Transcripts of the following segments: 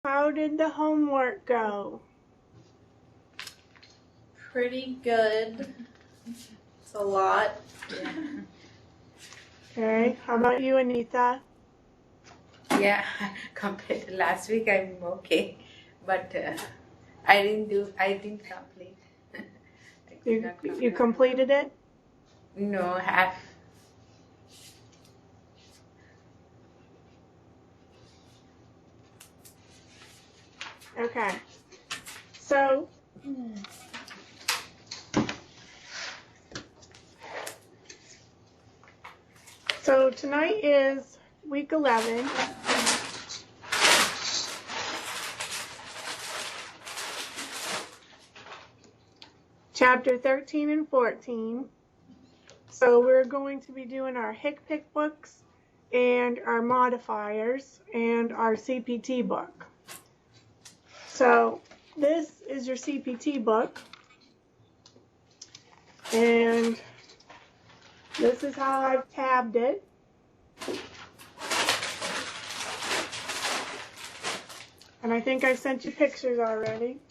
How did the homework go? Pretty good. It's a lot. Yeah. Okay, how about you, Anita? Yeah, compared to last week, I'm okay, but I didn't complete. I could not You complete. completed it? No, half. Okay, so tonight is week 11. Chapter 13 and 14. So we're going to be doing our HICPIC books and our modifiers and our CPT book. So this is your CPT book, and this is how I've tabbed it. And I think I sent you pictures already.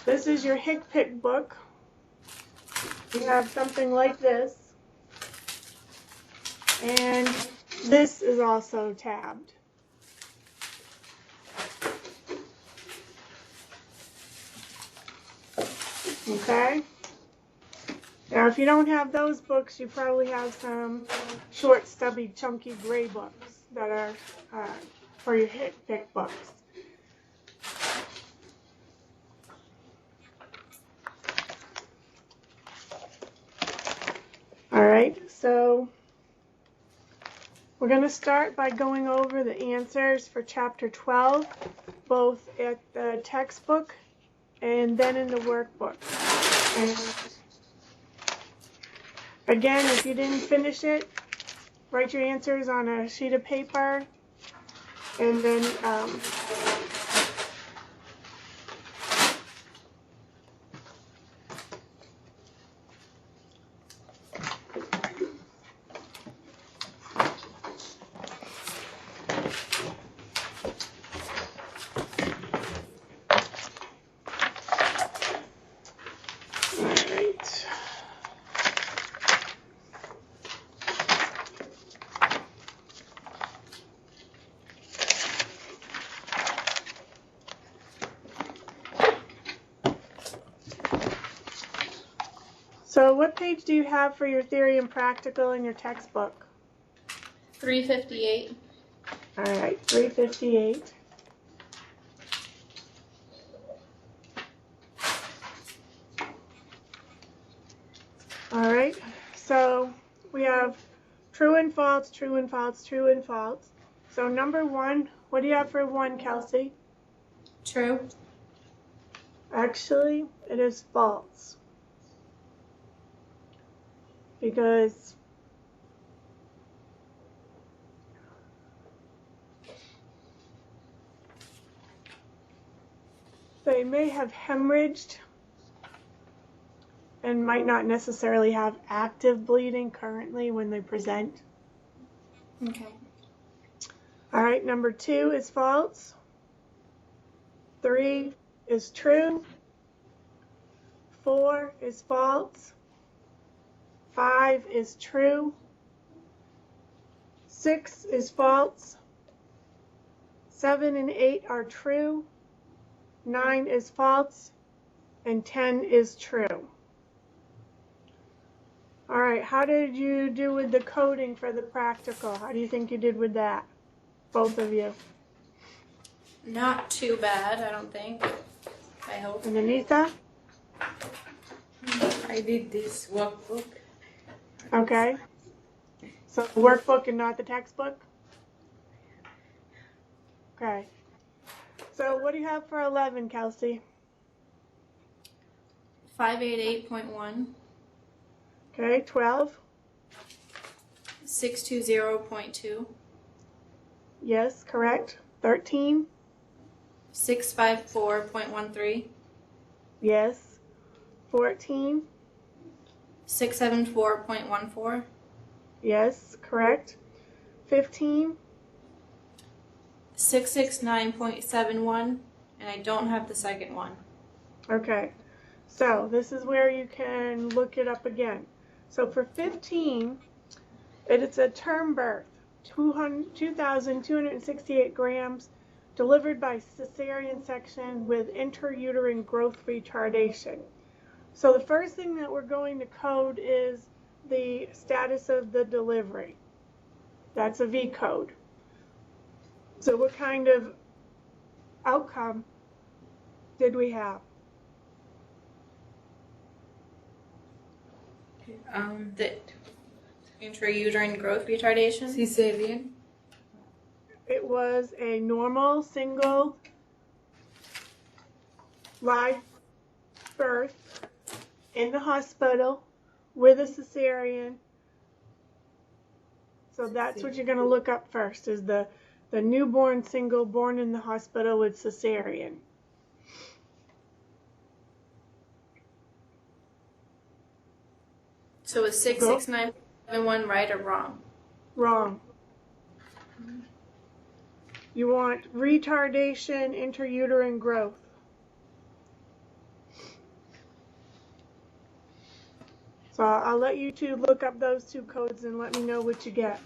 This is your HICPIC book. You have something like this. And this is also tabbed. Okay? Now, if you don't have those books, you probably have some short, stubby, chunky gray books that are for your HICPIC books. All right, so we're going to start by going over the answers for Chapter 12, both at the textbook and then in the workbook. And again, if you didn't finish it, write your answers on a sheet of paper, and then so what page do you have for your theory and practical in your textbook? 358. All right, 358. All right, so we have true and false, true and false, true and false. So number 1, what do you have for 1, Kelsey? True. Actually, it is false. Because they may have hemorrhaged and might not necessarily have active bleeding currently when they present. Okay. All right, number 2 is false. 3 is true. 4 is false. 5 is true. 6 is false. 7 and 8 are true. 9 is false. And 10 is true. All right, how did you do with the coding for the practical? How do you think you did with that? Both of you. Not too bad, I don't think. I hope. And Anita? I did this workbook. Okay. So the workbook and not the textbook? Okay. So what do you have for 11, Kelsey? 588.1. Okay, 12? 620.2. Yes, correct. 13? 654.13. Yes. 14? 674.14. Yes, correct. 15? 669.71, and I don't have the second one. Okay, so this is where you can look it up again. So for 15, it's a term birth, 2,268 grams, delivered by cesarean section with intrauterine growth retardation. So the first thing that we're going to code is the status of the delivery. That's a V code. So what kind of outcome did we have? The intrauterine growth retardation. Cesarean. It was a normal single live birth in the hospital with a cesarean. So that's what you're going to look up first, is the newborn single born in the hospital with cesarean. So is 669.71 right or wrong? Wrong. You want retardation intrauterine growth. So I'll let you two look up those two codes and let me know what you get.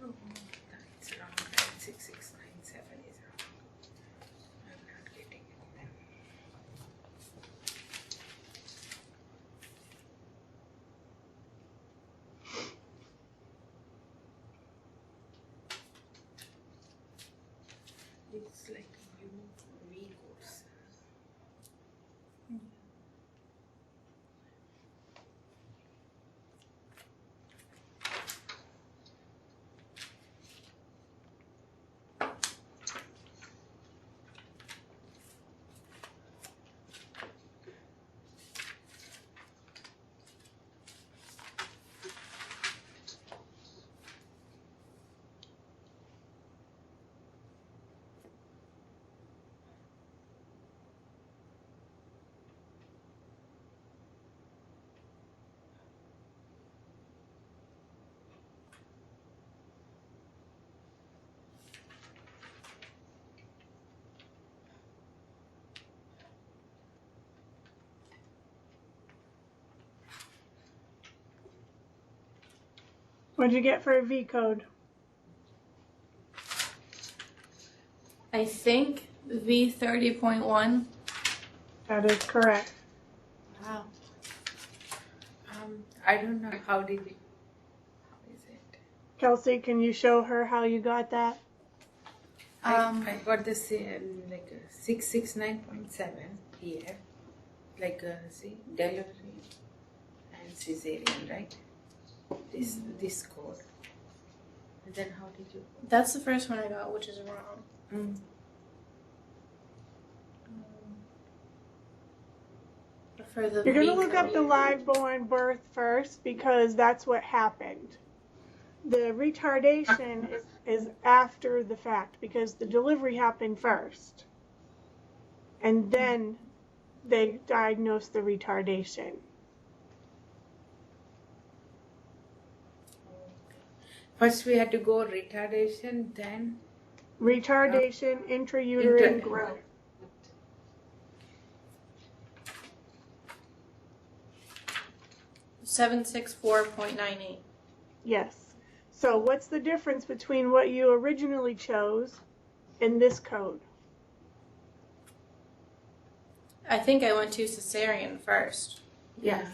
Oh, it's wrong. 6697 is wrong. I'm not getting it. It's like UV course. What did you get for a V code? I think V30.1. That is correct. Wow. I don't know how is it? Kelsey, can you show her how you got that? I got this like 669.7 here. Like see, delivery and cesarean, right? This code. And then how did you? That's the first one I got, which is wrong. Mm. For the You're going to V look up code. the live born birth first because that's what happened. The retardation is after the fact because the delivery happened first. And then they diagnosed the retardation. First we had to go retardation, then Retardation, intrauterine growth. $764.98. Yes. So what's the difference between what you originally chose and this code? I think I went to cesarean first. yeah.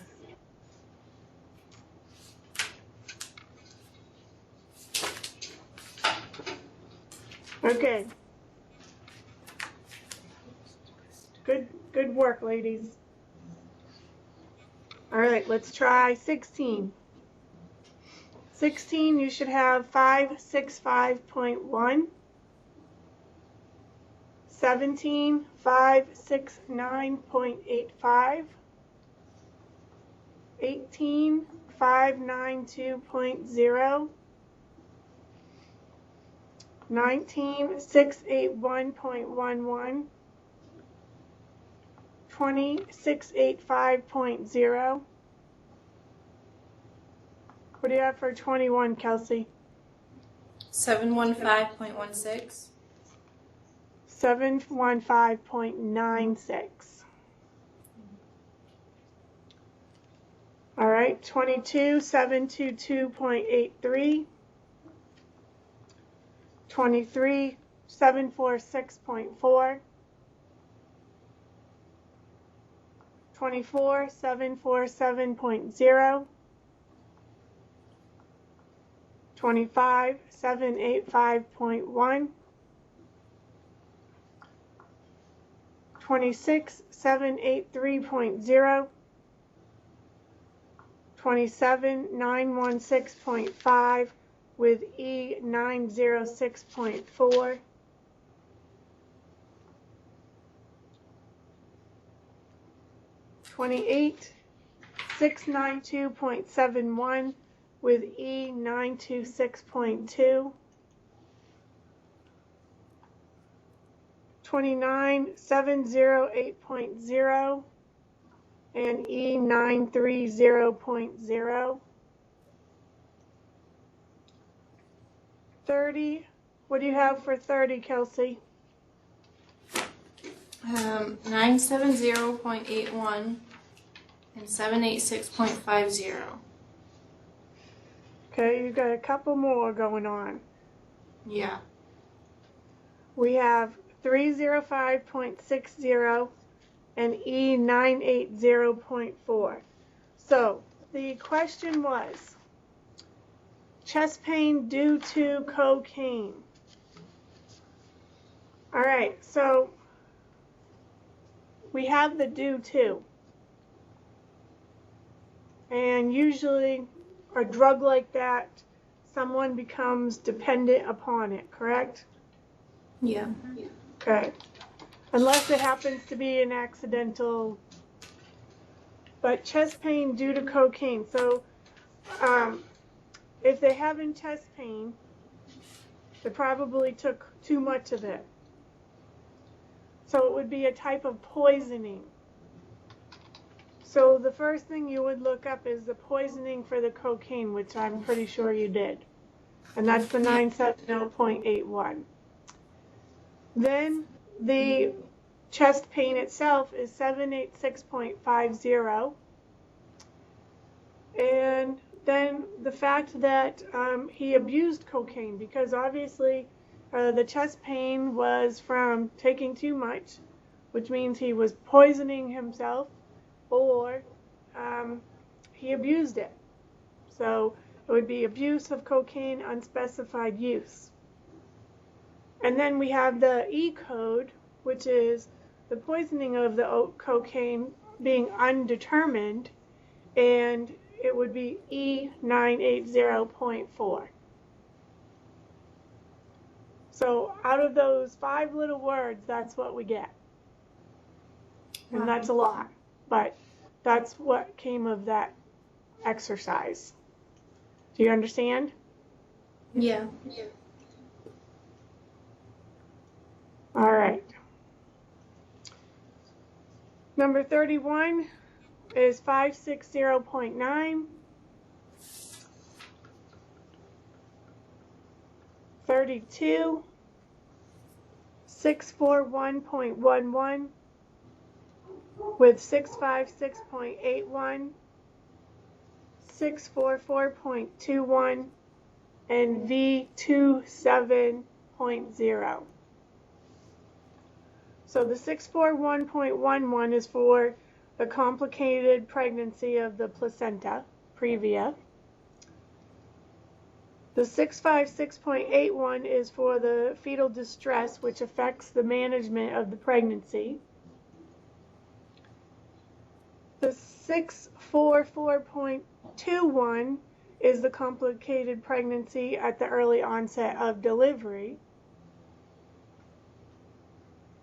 Okay. Good work, ladies. All right, let's try 16. 16, you should have 565.1. 17, 569.85. 18, 592.0. 19, 681.11. 20, 685.0. What do you have for 21, Kelsey? 715.16. 715.96. All right, 22, 722.83. 23, 746.4. 24, 747.0. 25, 785.1. 26, 783.0. 27, 916.5 with E906.4. 28, 692.71 with E926.2. 29, 708.0 and E930.0. 30, what do you have for 30, Kelsey? 970.81 and 786.50. Okay, you've got a couple more going on. Yeah. We have 305.60 and E980.4. So the question was, chest pain due to cocaine. All right, so we have the due to. And usually a drug like that, someone becomes dependent upon it, correct? Yeah. Okay. Unless it happens to be an accidental, but chest pain due to cocaine. So if they're having chest pain, they probably took too much of it. So it would be a type of poisoning. So the first thing you would look up is the poisoning for the cocaine, which I'm pretty sure you did. And that's the 970.81. Then the chest pain itself is 786.50. And then the fact that he abused cocaine, because obviously the chest pain was from taking too much, which means he was poisoning himself, or he abused it. So it would be abuse of cocaine, unspecified use. And then we have the E code, which is the poisoning of the cocaine being undetermined, and it would be E980.4. So out of those 5 little words, that's what we get. And that's a lot, but that's what came of that exercise. Do you understand? Yeah. All right. Number 31 is 560.9. 32, 641.11 with 656.81, 644.21, and V27.0. So the 641.11 is for the complicated pregnancy of the placenta, previa. The 656.81 is for the fetal distress, which affects the management of the pregnancy. The 644.21 is the complicated pregnancy at the early onset of delivery.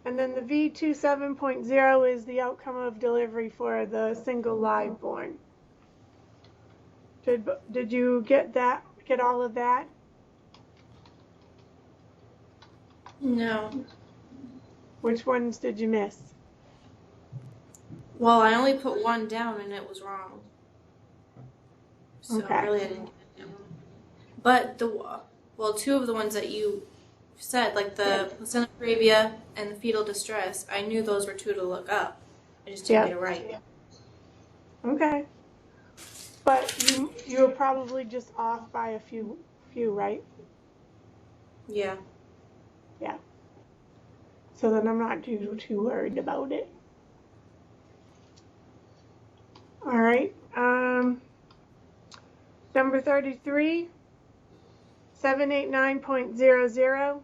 And then the V27.0 is the outcome of delivery for the single live born. Did you get that? Get all of that? No. Which ones did you miss? Well, I only put one down and it was wrong. So Okay. really I didn't get it. But two of the ones that you said, like the placenta previa and the fetal distress, I knew those were 2 to look up. I just didn't get it right. Okay. But you were probably just off by a few, right? Yeah. Yeah. So then I'm not too worried about it. All right. Number 33, 789.00,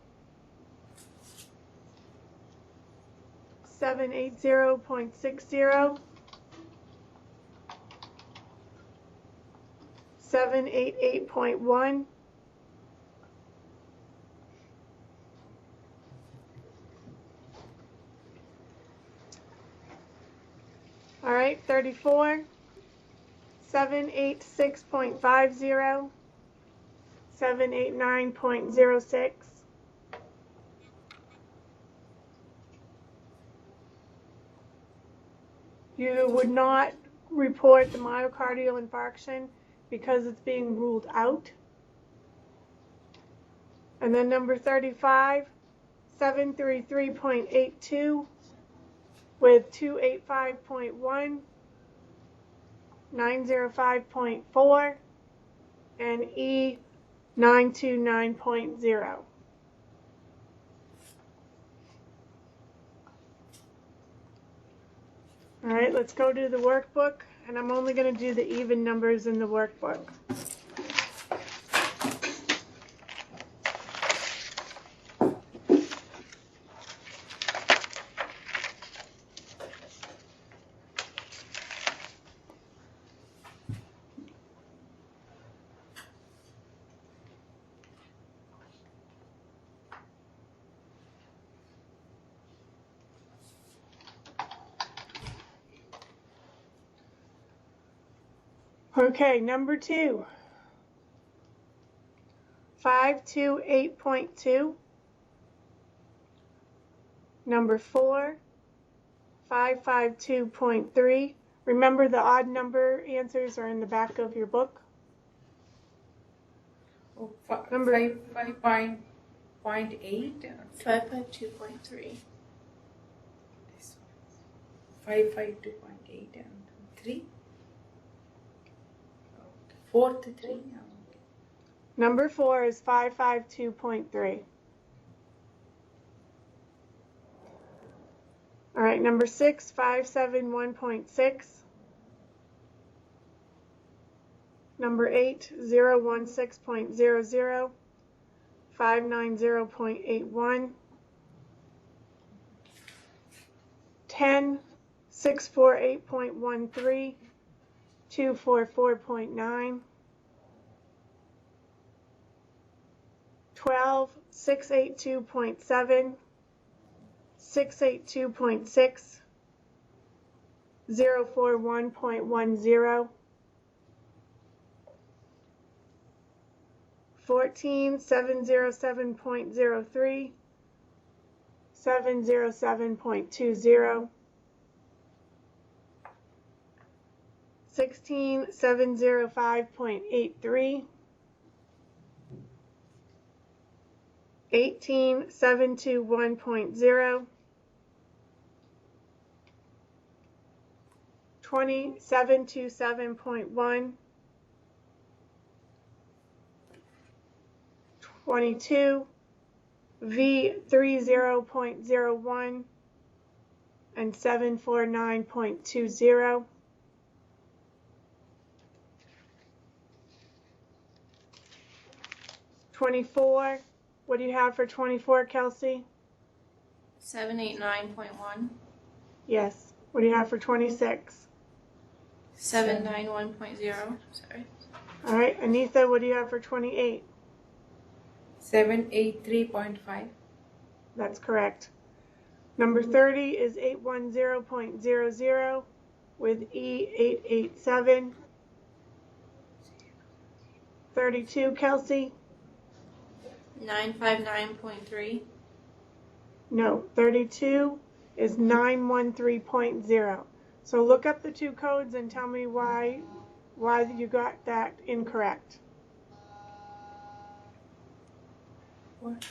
780.60, 788.1, all right, 34, 786.50, 789.06, you would not report the myocardial infarction because it's being ruled out. And then number 35, 733.82 with 285.1, 905.4, and E929.0. All right, let's go to the workbook, and I'm only going to do the even numbers in the workbook. Okay, number 2, 528.2. Number 4, 552.3. Remember the odd number answers are in the back of your book. Number 5.8. 552.3. 552.8 and 3. Fourth three. Number 4 is 552.3. All right, number 6, 571.6. Number 8, 016.00. 590.81. 10, 648.13. 244.9. 12, 682.7. 682.6. 041.10. 14, 707.03. 707.20. 16, 705.83. 18, 721.0. 20, 727.1. 22, V30.01 and 749.20. 24, what do you have for 24, Kelsey? 789.1. Yes. What do you have for 26? 791.0. Sorry. All right, Anitha, what do you have for 28? 783.5. That's correct. Number 30 is 810.00 with E887. 32, Kelsey? 959.3. No, 32 is 913.0. So look up the two codes and tell me why you got that incorrect. What?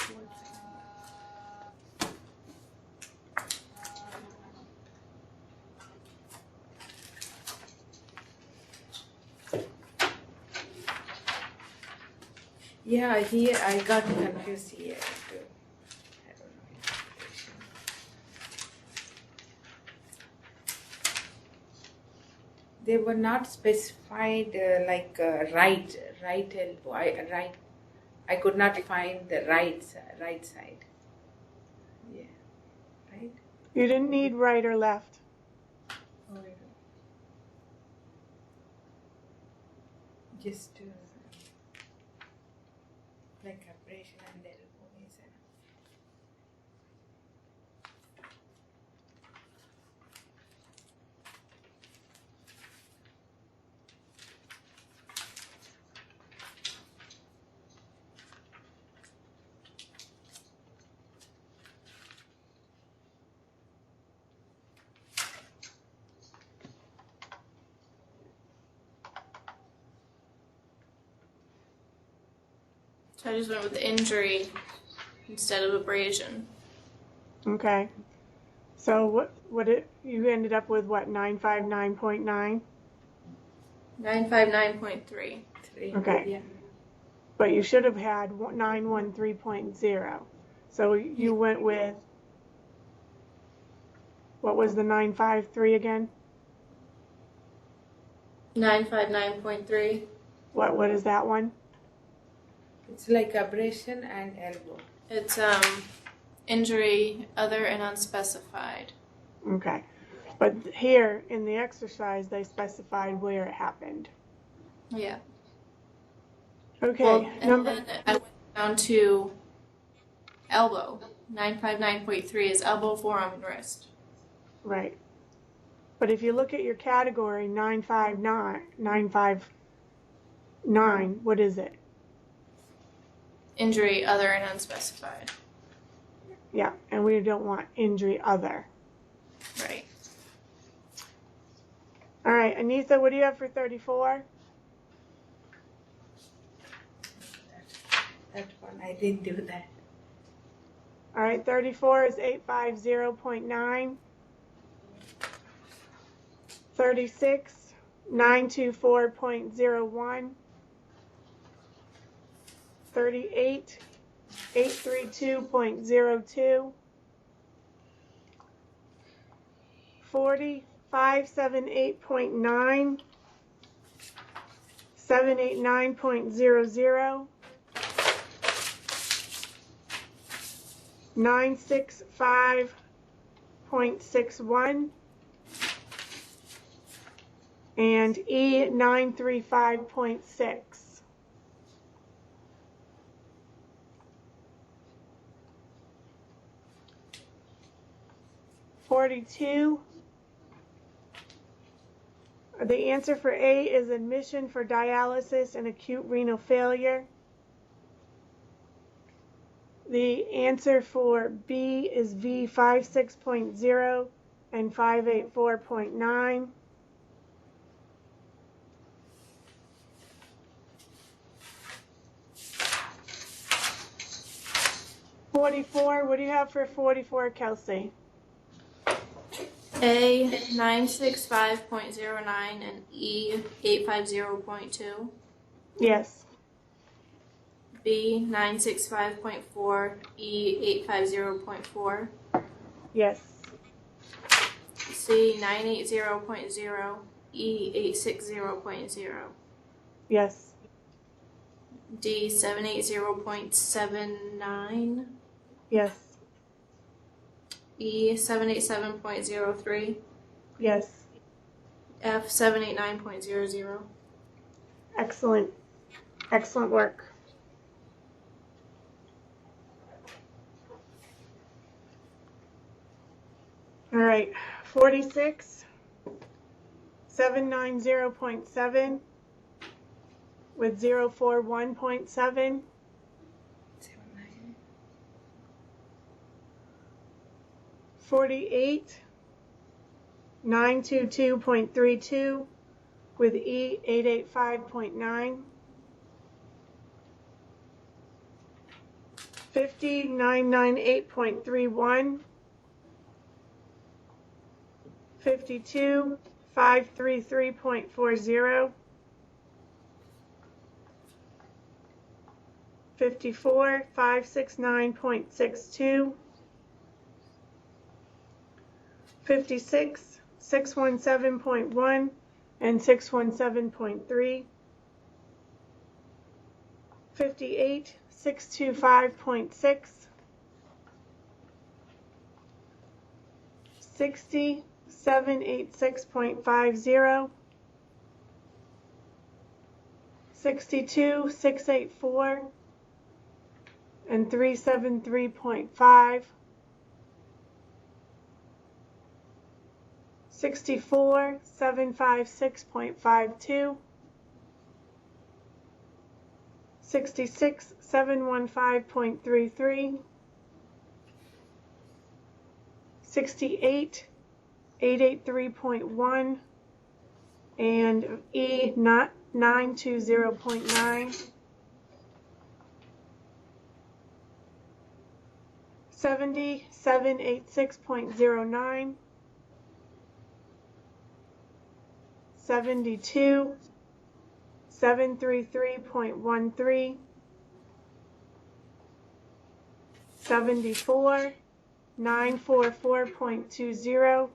Yeah, here I got confused here too. I don't know. They were not specified right elbow. I could not find the right side. Yeah, right. You didn't need right or left. Oh, I don't. Just like abrasion and elbow is So I just went with injury instead of abrasion. Okay. So you ended up with what, 959.9? 959.3. 3. Okay. Yeah. But you should have had 913.0. So you went with, what was the 953 again? 959.3. What is that one? It's like abrasion and elbow. It's injury, other, and unspecified. Okay. But here in the exercise, they specified where it happened. Yeah. Okay. Well, and then I went down to elbow. 959.3 is elbow, forearm, and wrist. Right. But if you look at your category 959, what is it? Injury, other, and unspecified. Yeah, and we don't want injury other. Right. All right, Anitha, what do you have for 34? That one, I didn't do that. All right, 34 is 850.9. 36, 924.01. 38, 832.02, 40, 578.9, 789.00, 965.61, and E935.6. 42. The answer for A is admission for dialysis and acute renal failure. The answer for B is V56.0 and 584.9. What do you have for 44, Kelsey? A 965.09 and E 850.2. Yes. B 965.4, E 850.4. Yes. C 980.0, E 860.0. Yes. D 780.79, Yes. E 787.03, Yes. F 789.00. Excellent. Excellent work. All right. 46, 790.7 with 041.7. 48, 922.32 with E 885.9. 50, 998.31. 52, 533.40. 54, 569.62. 56, 617.1 and 617.3. 58, 625.6. 60, 786.50. 62, 684 and 373.5. 64, 756.52. 66, 715.33. 68, 883.1 and E 920.9. 70, 786.09. 72, 733.13. 74, 944.20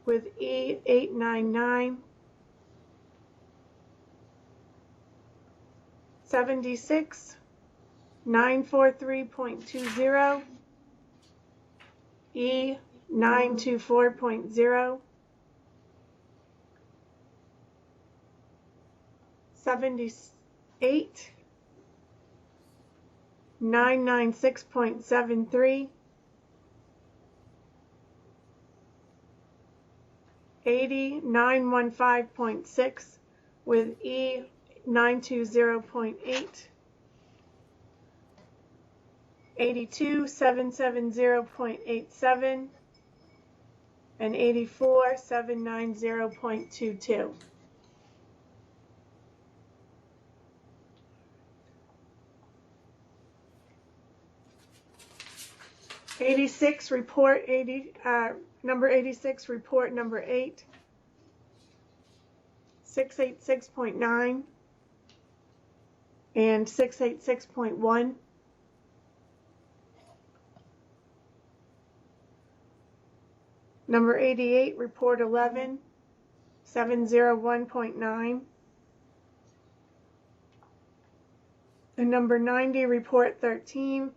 with E 899. 76, 943.20 E 924.0. 78, 996.73. 80, 915.6 with E 920.8. 82, 770.87 and 84, 790.22. 86, report 80, number 86, report number 8, 686.9, and 686.1. Number 88, Report 11, 701.9. And number 90, Report 13,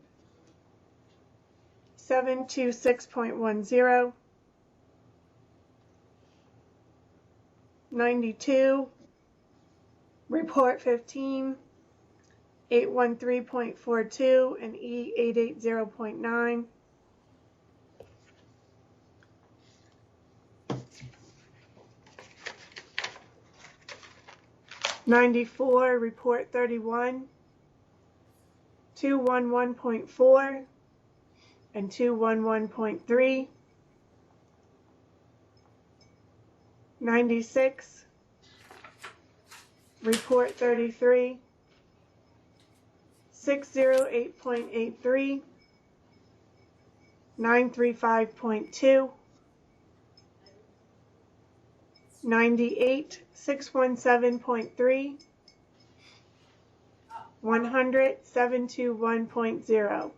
726.10. 92, Report 15, 813.42 and E880.9. 94, Report 31, 211.4 and 211.3. 96, Report 33, 608.83, 935.2. 98, 617.3, 100, 721.0.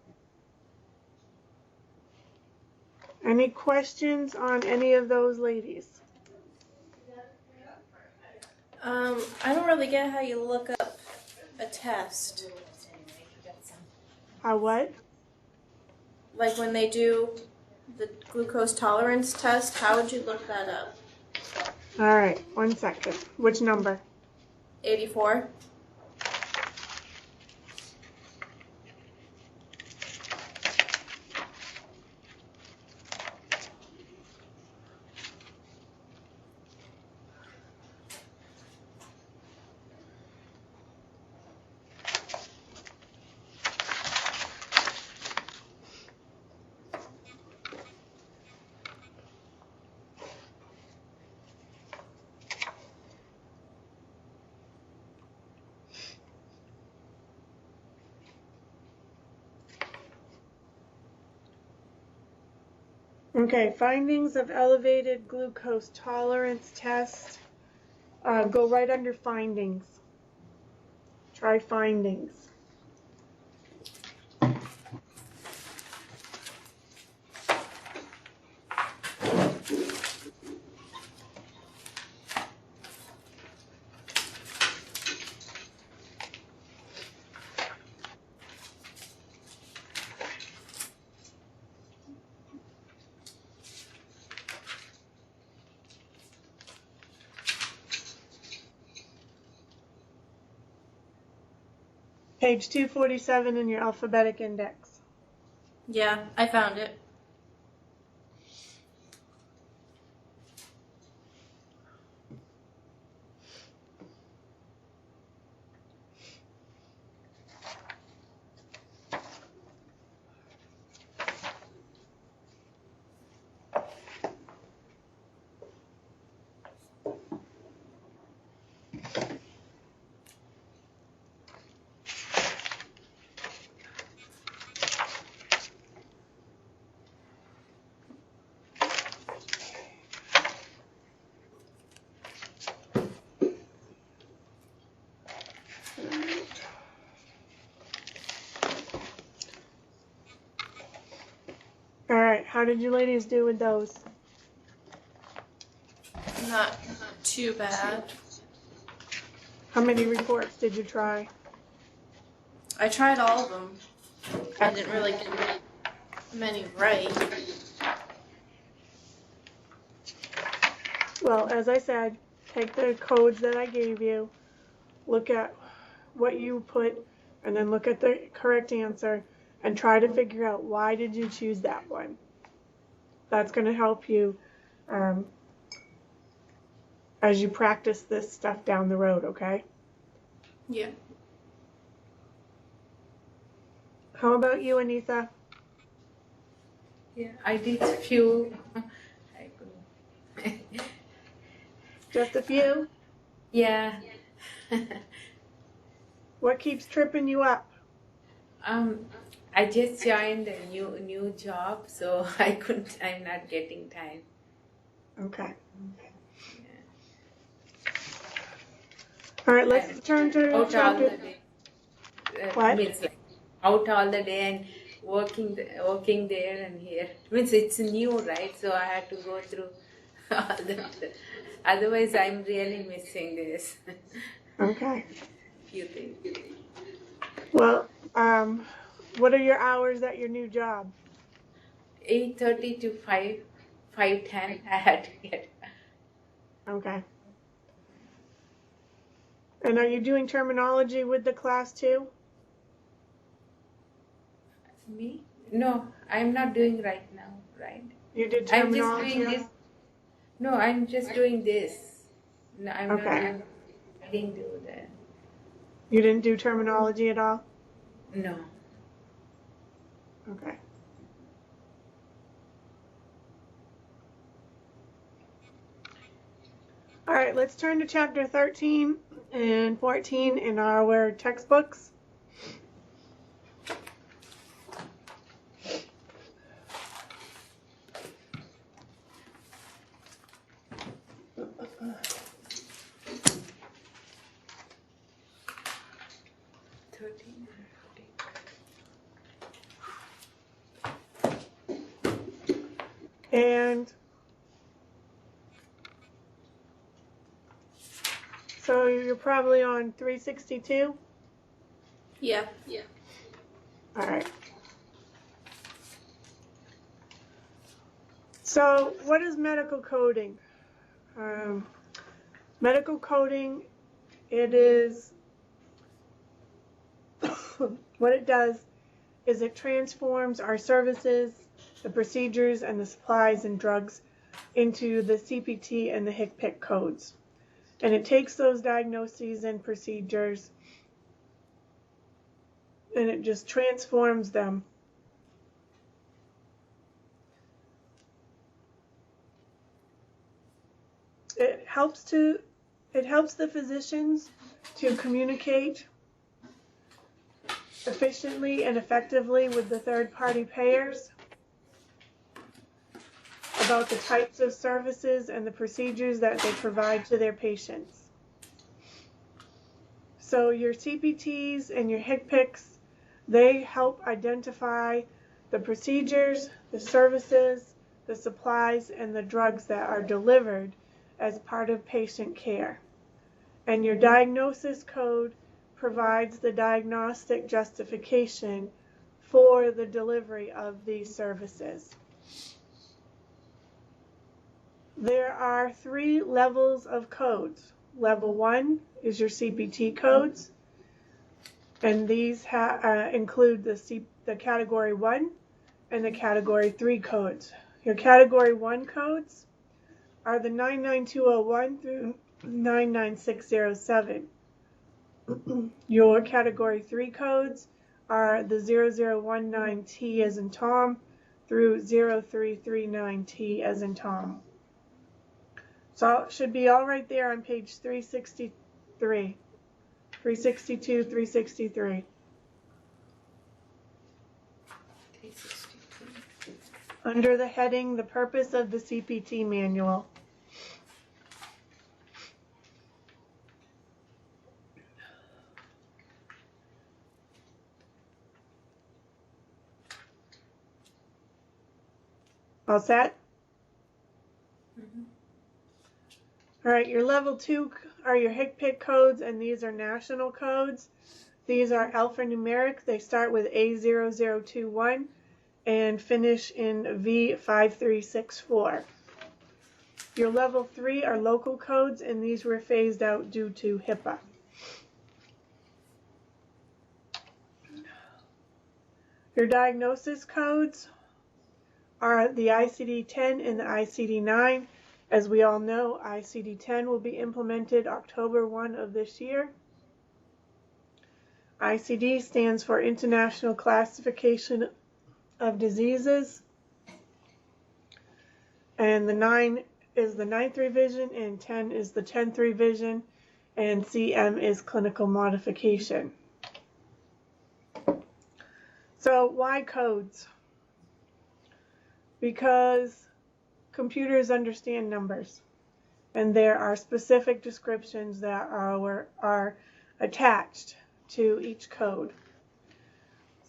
Any questions on any of those ladies? I don't really get how you look up a test. How what? Like when they do the glucose tolerance test, how would you look that up? All right, 1 second. Which number? 84? Okay, findings of elevated glucose tolerance test. Go right under findings. Try findings. Page 247 in your alphabetic index. Yeah, I found it. All right, how did you ladies do with those? Not too bad. How many reports did you try? I tried all of them. I didn't really get many right. Well, as I said, take the codes that I gave you, look at what you put, and then look at the correct answer and try to figure out why did you choose that one. That's going to help you as you practice this stuff down the road, okay? Yeah. How about you, Anitha? Yeah, I did a few. I couldn't. Just a few? Yeah. What keeps tripping you up? I just joined a new job, so I'm not getting time. Okay. Yeah. All right, let's turn to Out all chapter. the day. What? Means like out all the day and working there and here. Means it's new, right? So I had to go through all otherwise I'm really missing this Okay. few things. Well, what are your hours at your new job? 8:30 to 5:10 I had to get. Okay. And are you doing terminology with the class too? Me? No, I'm not doing right now, right? You did I'm just terminology? doing this. No, I'm just doing this. No, I'm not Okay. doing. I didn't do that. You didn't do terminology at all? No. Okay. All right, let's turn to chapter 13 and 14 in our textbooks. And so you're probably on 362? Yeah. All right. So what is medical coding? Medical coding, it is, what it does is it transforms our services, the procedures, and the supplies and drugs into the CPT and the HCPC codes. And it takes those diagnoses and procedures and it just transforms them. It helps the physicians to communicate efficiently and effectively with the third-party payers about the types of services and the procedures that they provide to their patients. So your CPTs and your HCPCs, they help identify the procedures, the services, the supplies, and the drugs that are delivered as part of patient care. And your diagnosis code provides the diagnostic justification for the delivery of these services. There are 3 levels of codes. Level 1 is your CPT codes, and these include the Category 1 and the Category 3 codes. Your Category 1 codes are the 99201 through 99607. Your Category 3 codes are the 0019T as in Tom through 0339T as in Tom. So it should be all right there on page 363, 362, 363. Under the heading, The Purpose of the CPT Manual. All set? All right, your level 2 are your HCPC codes, and these are national codes. These are alphanumeric. They start with A0021 and finish in V5364. Your level 3 are local codes, and these were phased out due to HIPAA. Your diagnosis codes are the ICD-10 and the ICD-9. As we all know, ICD-10 will be implemented October 1 of this year. ICD stands for International Classification of Diseases. And the 9 is the 9th revision, and 10 is the 10th revision, and CM is clinical modification. So why codes? Because computers understand numbers, and there are specific descriptions that are attached to each code.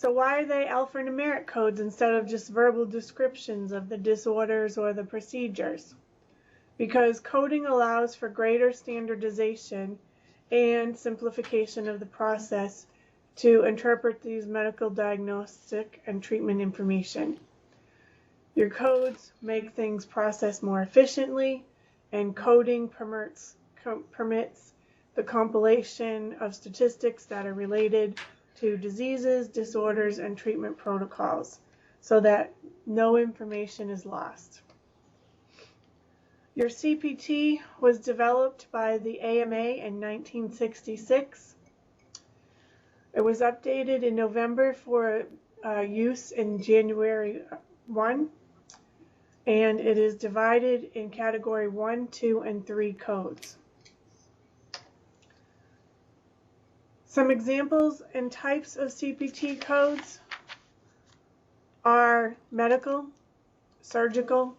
So why are they alphanumeric codes instead of just verbal descriptions of the disorders or the procedures? Because coding allows for greater standardization and simplification of the process to interpret these medical diagnostic and treatment information. Your codes make things processed more efficiently, and coding permits the compilation of statistics that are related to diseases, disorders, and treatment protocols so that no information is lost. Your CPT was developed by the AMA in 1966. It was updated in November for use in January 1, and it is divided in category 1, 2, and 3 codes. Some examples and types of CPT codes are medical, surgical,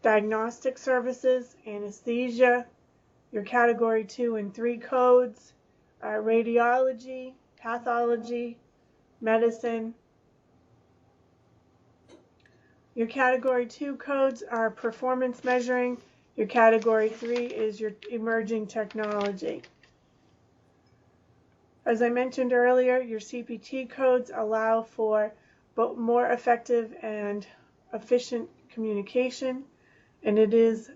diagnostic services, anesthesia. Your category 2 and 3 codes are radiology, pathology, medicine. Your category 2 codes are performance measuring. Your category 3 is your emerging technology. As I mentioned earlier, your CPT codes allow for both more effective and efficient communication, and it is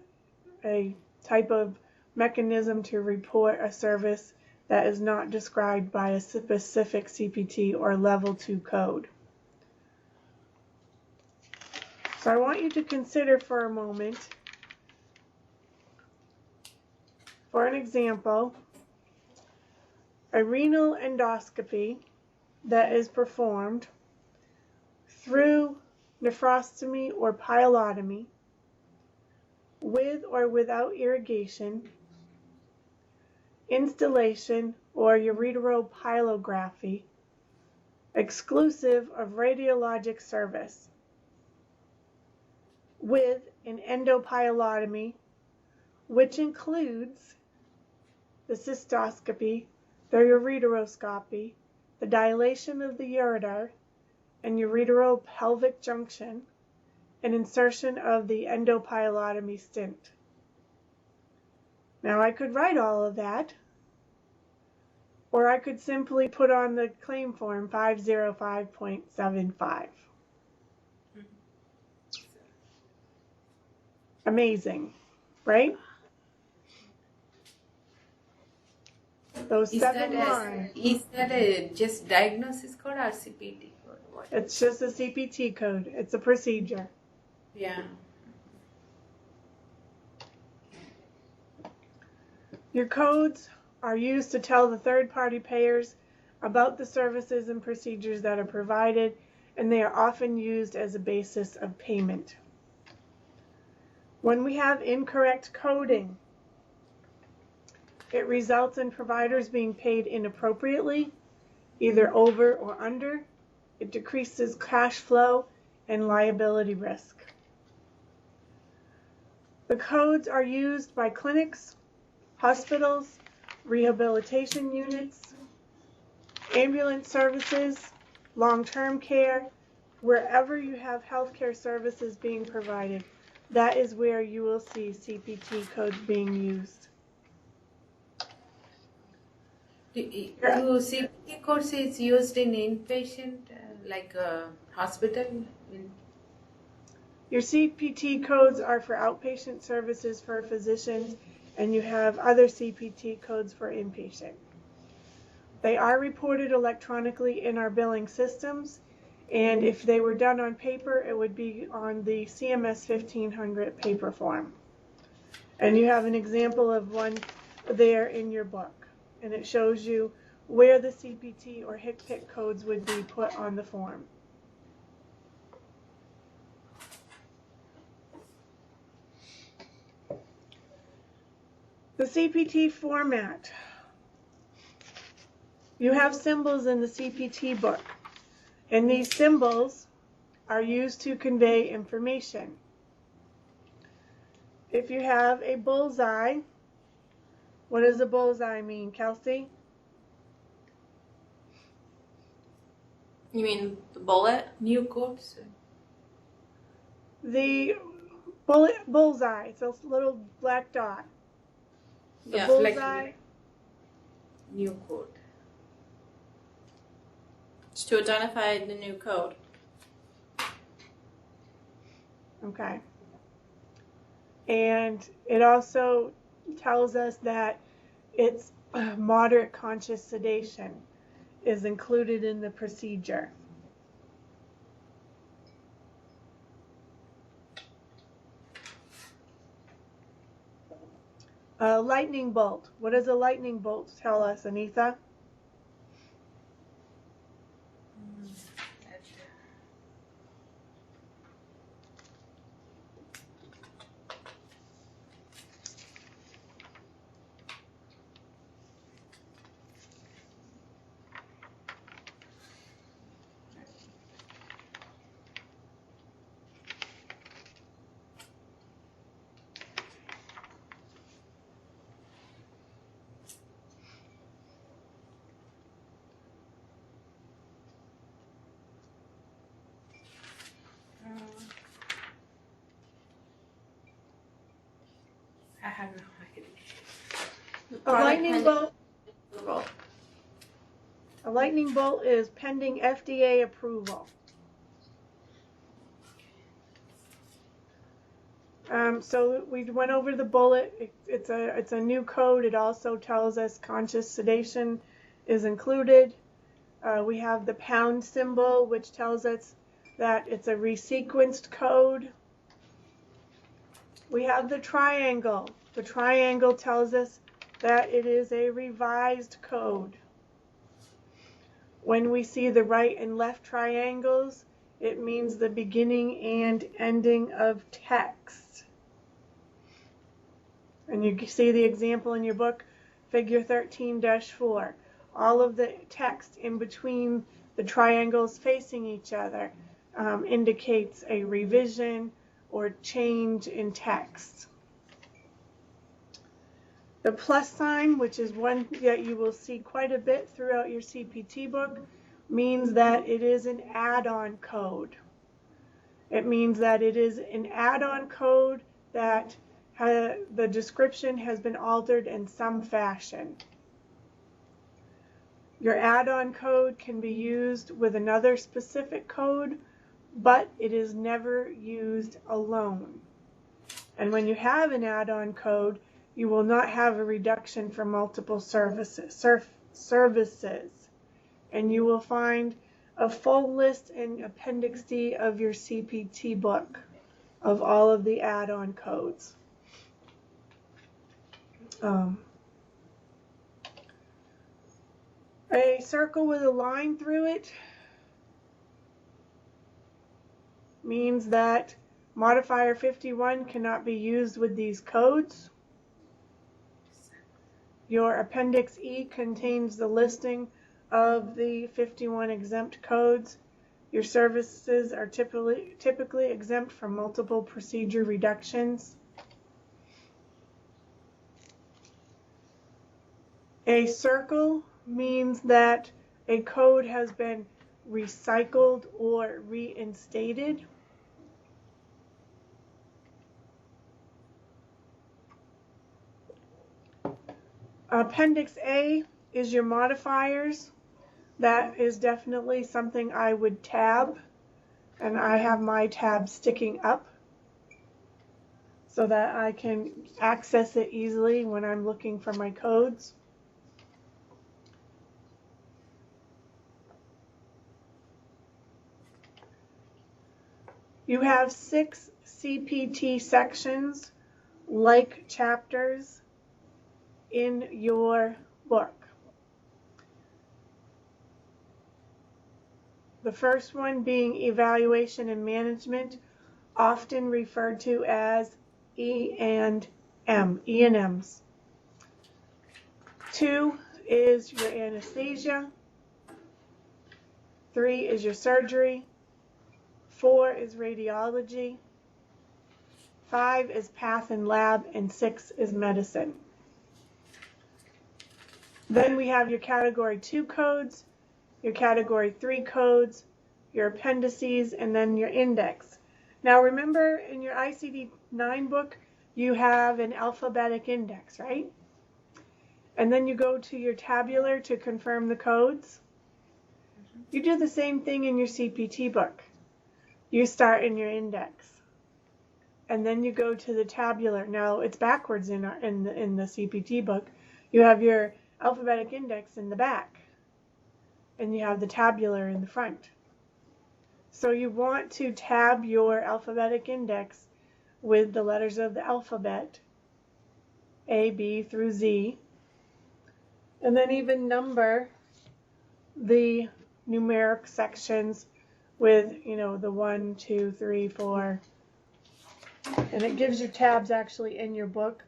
a type of mechanism to report a service that is not described by a specific CPT or level 2 code. So I want you to consider for a moment, for an example, a renal endoscopy that is performed through nephrostomy or pyelotomy with or without irrigation, installation or ureteropylography, exclusive of radiologic service, with an endopyelotomy, which includes the cystoscopy, the ureteroscopy, the dilation of the ureter and ureteropelvic junction, and insertion of the endopyelotomy stent. Now I could write all of that, or I could simply put on the claim form 505.75. Amazing, right? Those Is 7 that lines. is that a just diagnosis code or CPT code? What? It's just a CPT code. It's a procedure. Yeah. Your codes are used to tell the third-party payers about the services and procedures that are provided, and they are often used as a basis of payment. When we have incorrect coding, it results in providers being paid inappropriately, either over or under. It decreases cash flow and liability risk. The codes are used by clinics, hospitals, rehabilitation units, ambulance services, long-term care, wherever you have healthcare services being provided. That is where you will see CPT codes being used. Do CPT codes is used in inpatient, like hospital? Your CPT codes are for outpatient services for physicians, and you have other CPT codes for inpatient. They are reported electronically in our billing systems, and if they were done on paper, it would be on the CMS 1500 paper form. And you have an example of one there in your book, and it shows you where the CPT or HCPC codes would be put on the form. The CPT format. You have symbols in the CPT book, and these symbols are used to convey information. If you have a bullseye, what does a bullseye mean, Kelsey? You mean the bullet? New codes. The bullseye. It's a little black dot. The Yeah. bullseye. Like new code. It's to identify the new code. Okay. And it also tells us that it's moderate conscious sedation is included in the procedure. A lightning bolt. What does a lightning bolt tell us, Anitha? I have no idea. A lightning bolt. Approval. A lightning bolt is pending FDA approval. So we went over the bullet. It's a new code. It also tells us conscious sedation is included. We have the pound symbol, which tells us that it's a resequenced code. We have the triangle. The triangle tells us that it is a revised code. When we see the right and left triangles, it means the beginning and ending of text. And you see the example in your book, figure 13-4. All of the text in between the triangles facing each other indicates a revision or change in text. The plus sign, which is one that you will see quite a bit throughout your CPT book, means that it is an add-on code. It means that it is an add-on code that the description has been altered in some fashion. Your add-on code can be used with another specific code, but it is never used alone. And when you have an add-on code, you will not have a reduction for multiple services. And you will find a full list in Appendix D of your CPT book of all of the add-on codes. A circle with a line through it means that modifier 51 cannot be used with these codes. Your Appendix E contains the listing of the 51 exempt codes. Your services are typically exempt from multiple procedure reductions. A circle means that a code has been recycled or reinstated. Appendix A is your modifiers. That is definitely something I would tab, and I have my tab sticking up so that I can access it easily when I'm looking for my codes. You have 6 CPT sections, like chapters, in your book. The first one being evaluation and management, often referred to as E&Ms. 2 is your anesthesia. 3 is your surgery. 4 is radiology. 5 is path and lab, and 6 is medicine. Then we have your category 2 codes. your Category 3 codes, your appendices, and then your index. Now remember, in your ICD-9 book, you have an alphabetic index, right? And then you go to your tabular to confirm the codes. You do the same thing in your CPT book. You start in your index, and then you go to the tabular. Now it's backwards in the CPT book. You have your alphabetic index in the back, and you have the tabular in the front. So you want to tab your alphabetic index with the letters of the alphabet, A, B through Z, and then even number the numeric sections with, the 1, 2, 3, 4. And it gives you tabs actually in your book.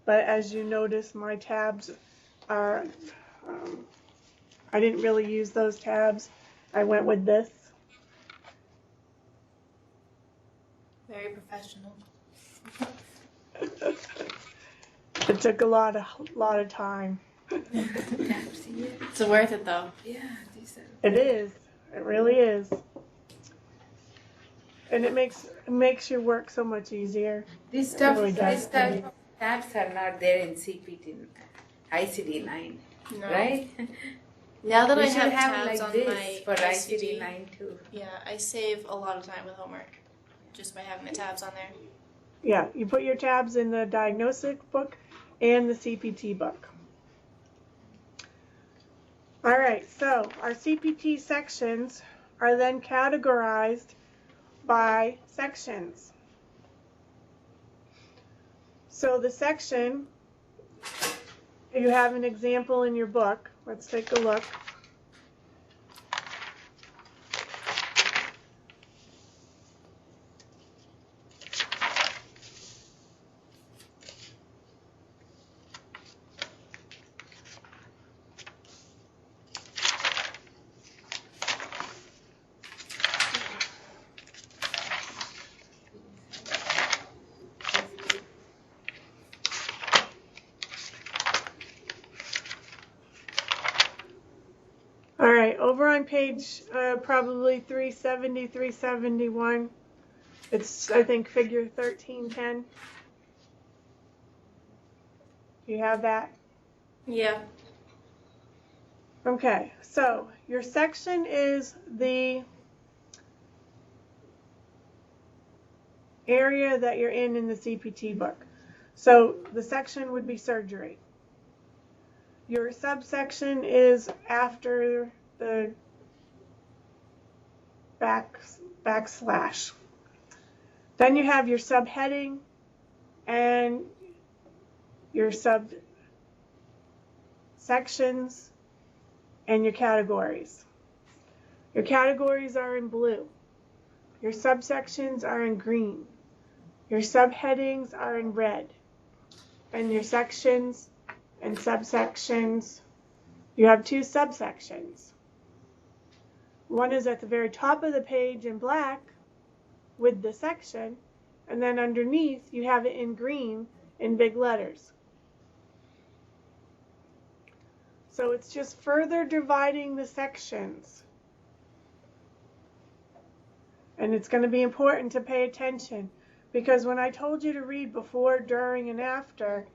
But as you notice, my tabs are, I didn't really use those tabs. I went with this. Very professional. It took a lot of time. It's worth it though. Yeah, these are. It is. It really is. And it makes your work so much easier. These stuff, really does. these type of tabs are not there in CPT, ICD-9, No. right? Now that We I should have have tabs like on this my for ICD, ICD-9 too. yeah, I save a lot of time with homework just by having the tabs on there. Yeah, you put your tabs in the diagnostic book and the CPT book. All right, so our CPT sections are then categorized by sections. So the section, you have an example in your book. Let's take a look. All right, over on page probably 370, 371, it's, I think, figure 1310. You have that? Yeah. Okay, so your section is the area that you're in the CPT book. So the section would be surgery. Your subsection is after the backslash. Then you have your subheading and your subsections and your categories. Your categories are in blue. Your subsections are in green. Your subheadings are in red. And your sections and subsections, you have two subsections. One is at the very top of the page in black with the section, and then underneath you have it in green in big letters. So it's just further dividing the sections. And it's going to be important to pay attention, because when I told you to read before, during, and after,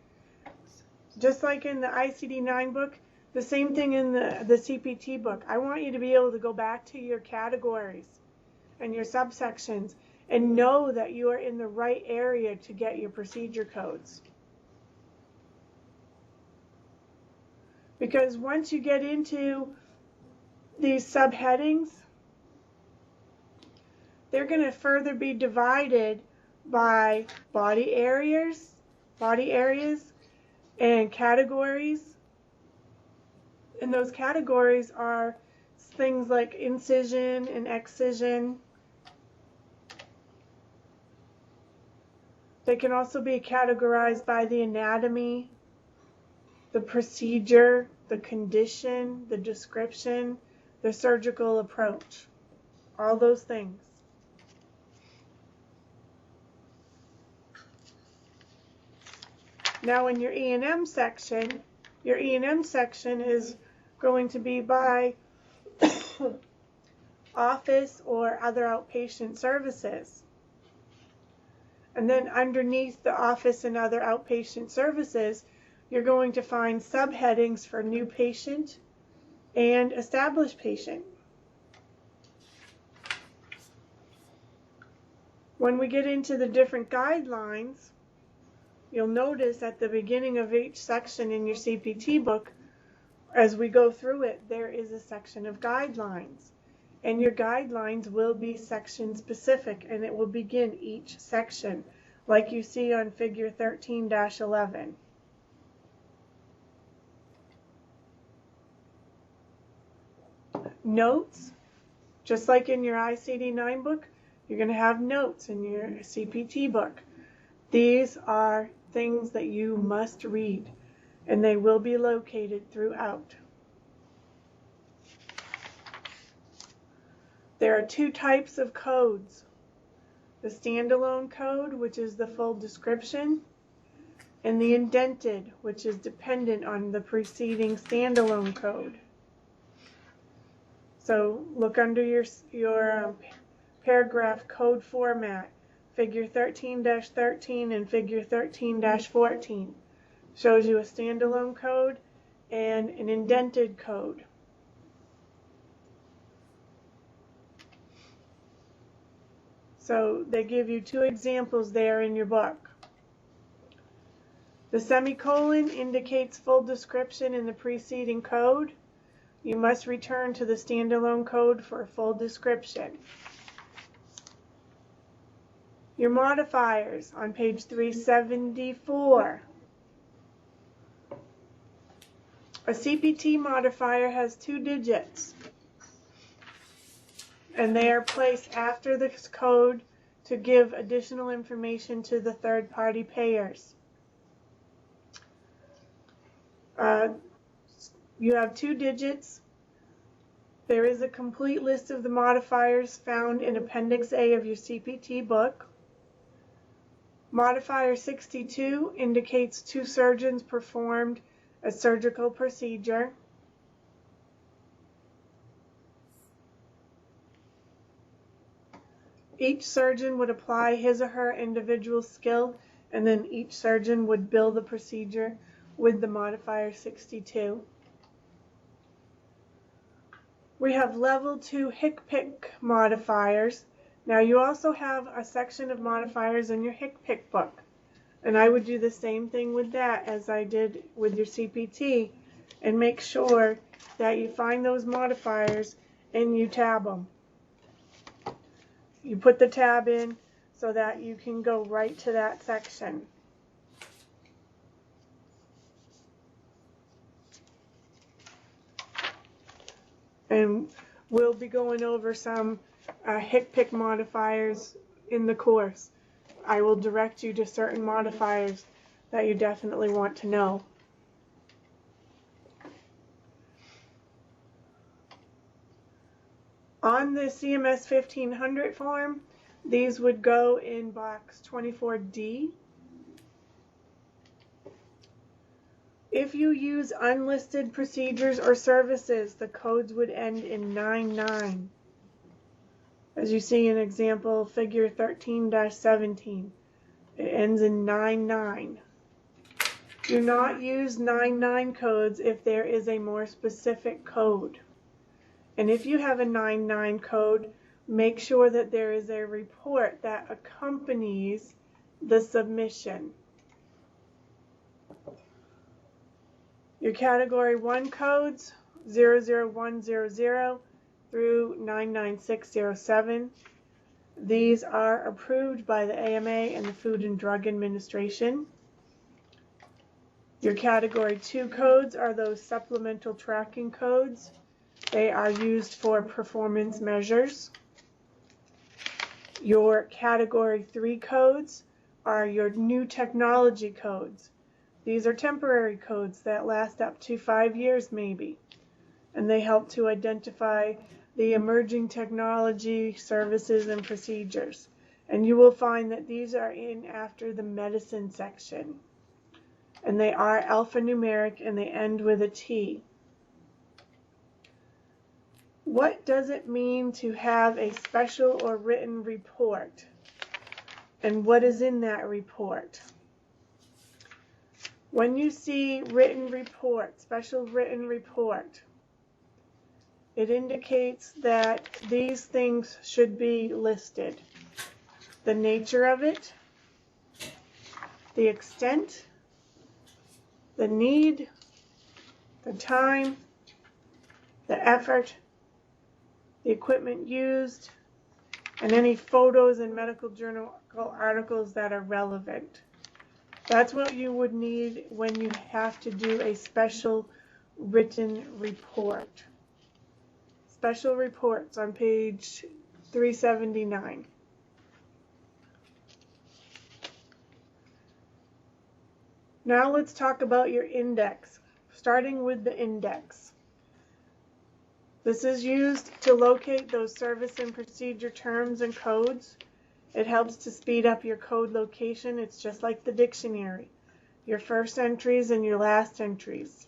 just like in the ICD-9 book, the same thing in the CPT book. I want you to be able to go back to your categories and your subsections and know that you are in the right area to get your procedure codes. Because once you get into these subheadings, they're going to further be divided by body areas, and categories. And those categories are things like incision and excision. They can also be categorized by the anatomy, the procedure, the condition, the description, the surgical approach, all those things. Now in your E&M section, your E&M section is going to be by office or other outpatient services. And then underneath the office and other outpatient services, you're going to find subheadings for new patient and established patient. When we get into the different guidelines, you'll notice at the beginning of each section in your CPT book, as we go through it, there is a section of guidelines. And your guidelines will be section specific, and it will begin each section, like you see on figure 13-11. Notes, just like in your ICD-9 book, you're going to have notes in your CPT book. These are things that you must read, and they will be located throughout. There are two types of codes. The standalone code, which is the full description, and the indented, which is dependent on the preceding standalone code. So look under your paragraph code format, figure 13-13 and figure 13-14. Shows you a standalone code and an indented code. So they give you two examples there in your book. The semicolon indicates full description in the preceding code. You must return to the standalone code for a full description. Your modifiers on page 374. A CPT modifier has 2 digits, and they are placed after this code to give additional information to the third-party payers. You have 2 digits. There is a complete list of the modifiers found in Appendix A of your CPT book. Modifier 62 indicates 2 surgeons performed a surgical procedure. Each surgeon would apply his or her individual skill, and then each surgeon would bill the procedure with the modifier 62. We have level 2 HCPC modifiers. Now you also have a section of modifiers in your HCPC book, and I would do the same thing with that as I did with your CPT, and make sure that you find those modifiers and you tab them. You put the tab in so that you can go right to that section. And we'll be going over some HCPC modifiers in the course. I will direct you to certain modifiers that you definitely want to know. On the CMS 1500 form, these would go in box 24D. If you use unlisted procedures or services, the codes would end in 99. As you see in example figure 13-17, it ends in 99. Do not use 99 codes if there is a more specific code. And if you have a 99 code, make sure that there is a report that accompanies the submission. Your Category 1 codes, 00100 through 99607. These are approved by the AMA and the Food and Drug Administration. Your Category 2 codes are those supplemental tracking codes. They are used for performance measures. Your Category 3 codes are your new technology codes. These are temporary codes that last up to 5 years maybe, and they help to identify the emerging technology, services, and procedures. And you will find that these are in after the medicine section. And they are alphanumeric and they end with a T. What does it mean to have a special or written report? And what is in that report? When you see written report, special written report, it indicates that these things should be listed. The nature of it, the extent, the need, the time, the effort, the equipment used, and any photos and medical journal articles that are relevant. That's what you would need when you have to do a special written report. Special reports on page 379. Now let's talk about your index, starting with the index. This is used to locate those service and procedure terms and codes. It helps to speed up your code location. It's just like the dictionary, your first entries and your last entries.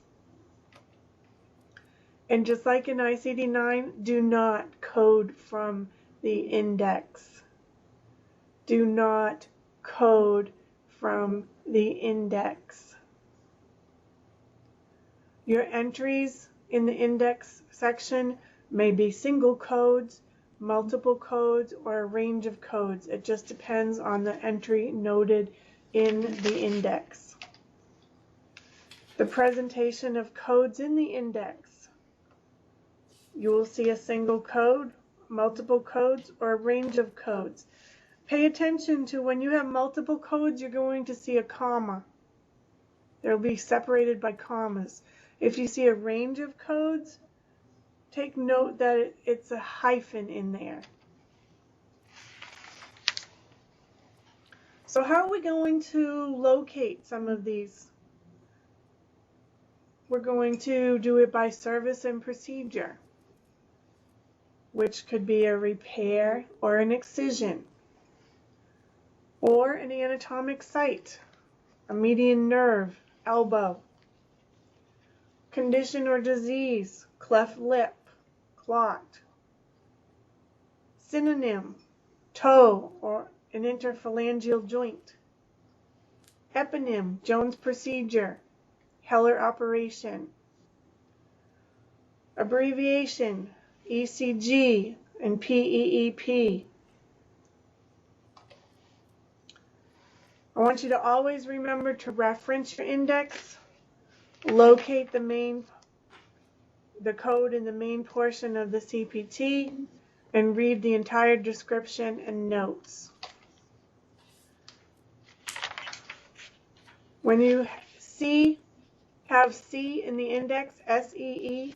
And just like in ICD-9, do not code from the index. Do not code from the index. Your entries in the index section may be single codes, multiple codes, or a range of codes. It just depends on the entry noted in the index. The presentation of codes in the index. You will see a single code, multiple codes, or a range of codes. Pay attention to when you have multiple codes, you're going to see a comma. They'll be separated by commas. If you see a range of codes, take note that it's a hyphen in there. So how are we going to locate some of these? We're going to do it by service and procedure, which could be a repair or an excision, or an anatomic site, a median nerve, elbow. Condition or disease, cleft lip, clot. Synonym, toe or an interphalangeal joint. Eponym, Jones procedure, Heller operation. Abbreviation, ECG and PEEP. I want you to always remember to reference your index, locate the code in the main portion of the CPT, and read the entire description and notes. When you have C in the index, SEE,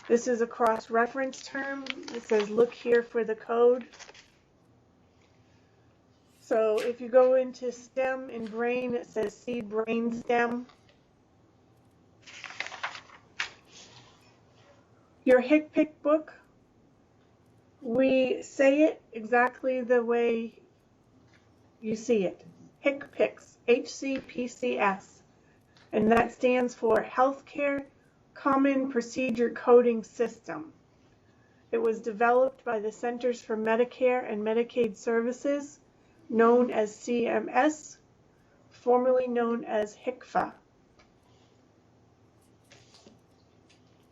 this is a cross-reference term. It says look here for the code. So if you go into STEM in brain, it says C brain stem. Your HCPC book, we say it exactly the way you see it. HCPCS, HCPCS, and that stands for Healthcare Common Procedure Coding System. It was developed by the Centers for Medicare and Medicaid Services, known as CMS, formerly known as HCFA.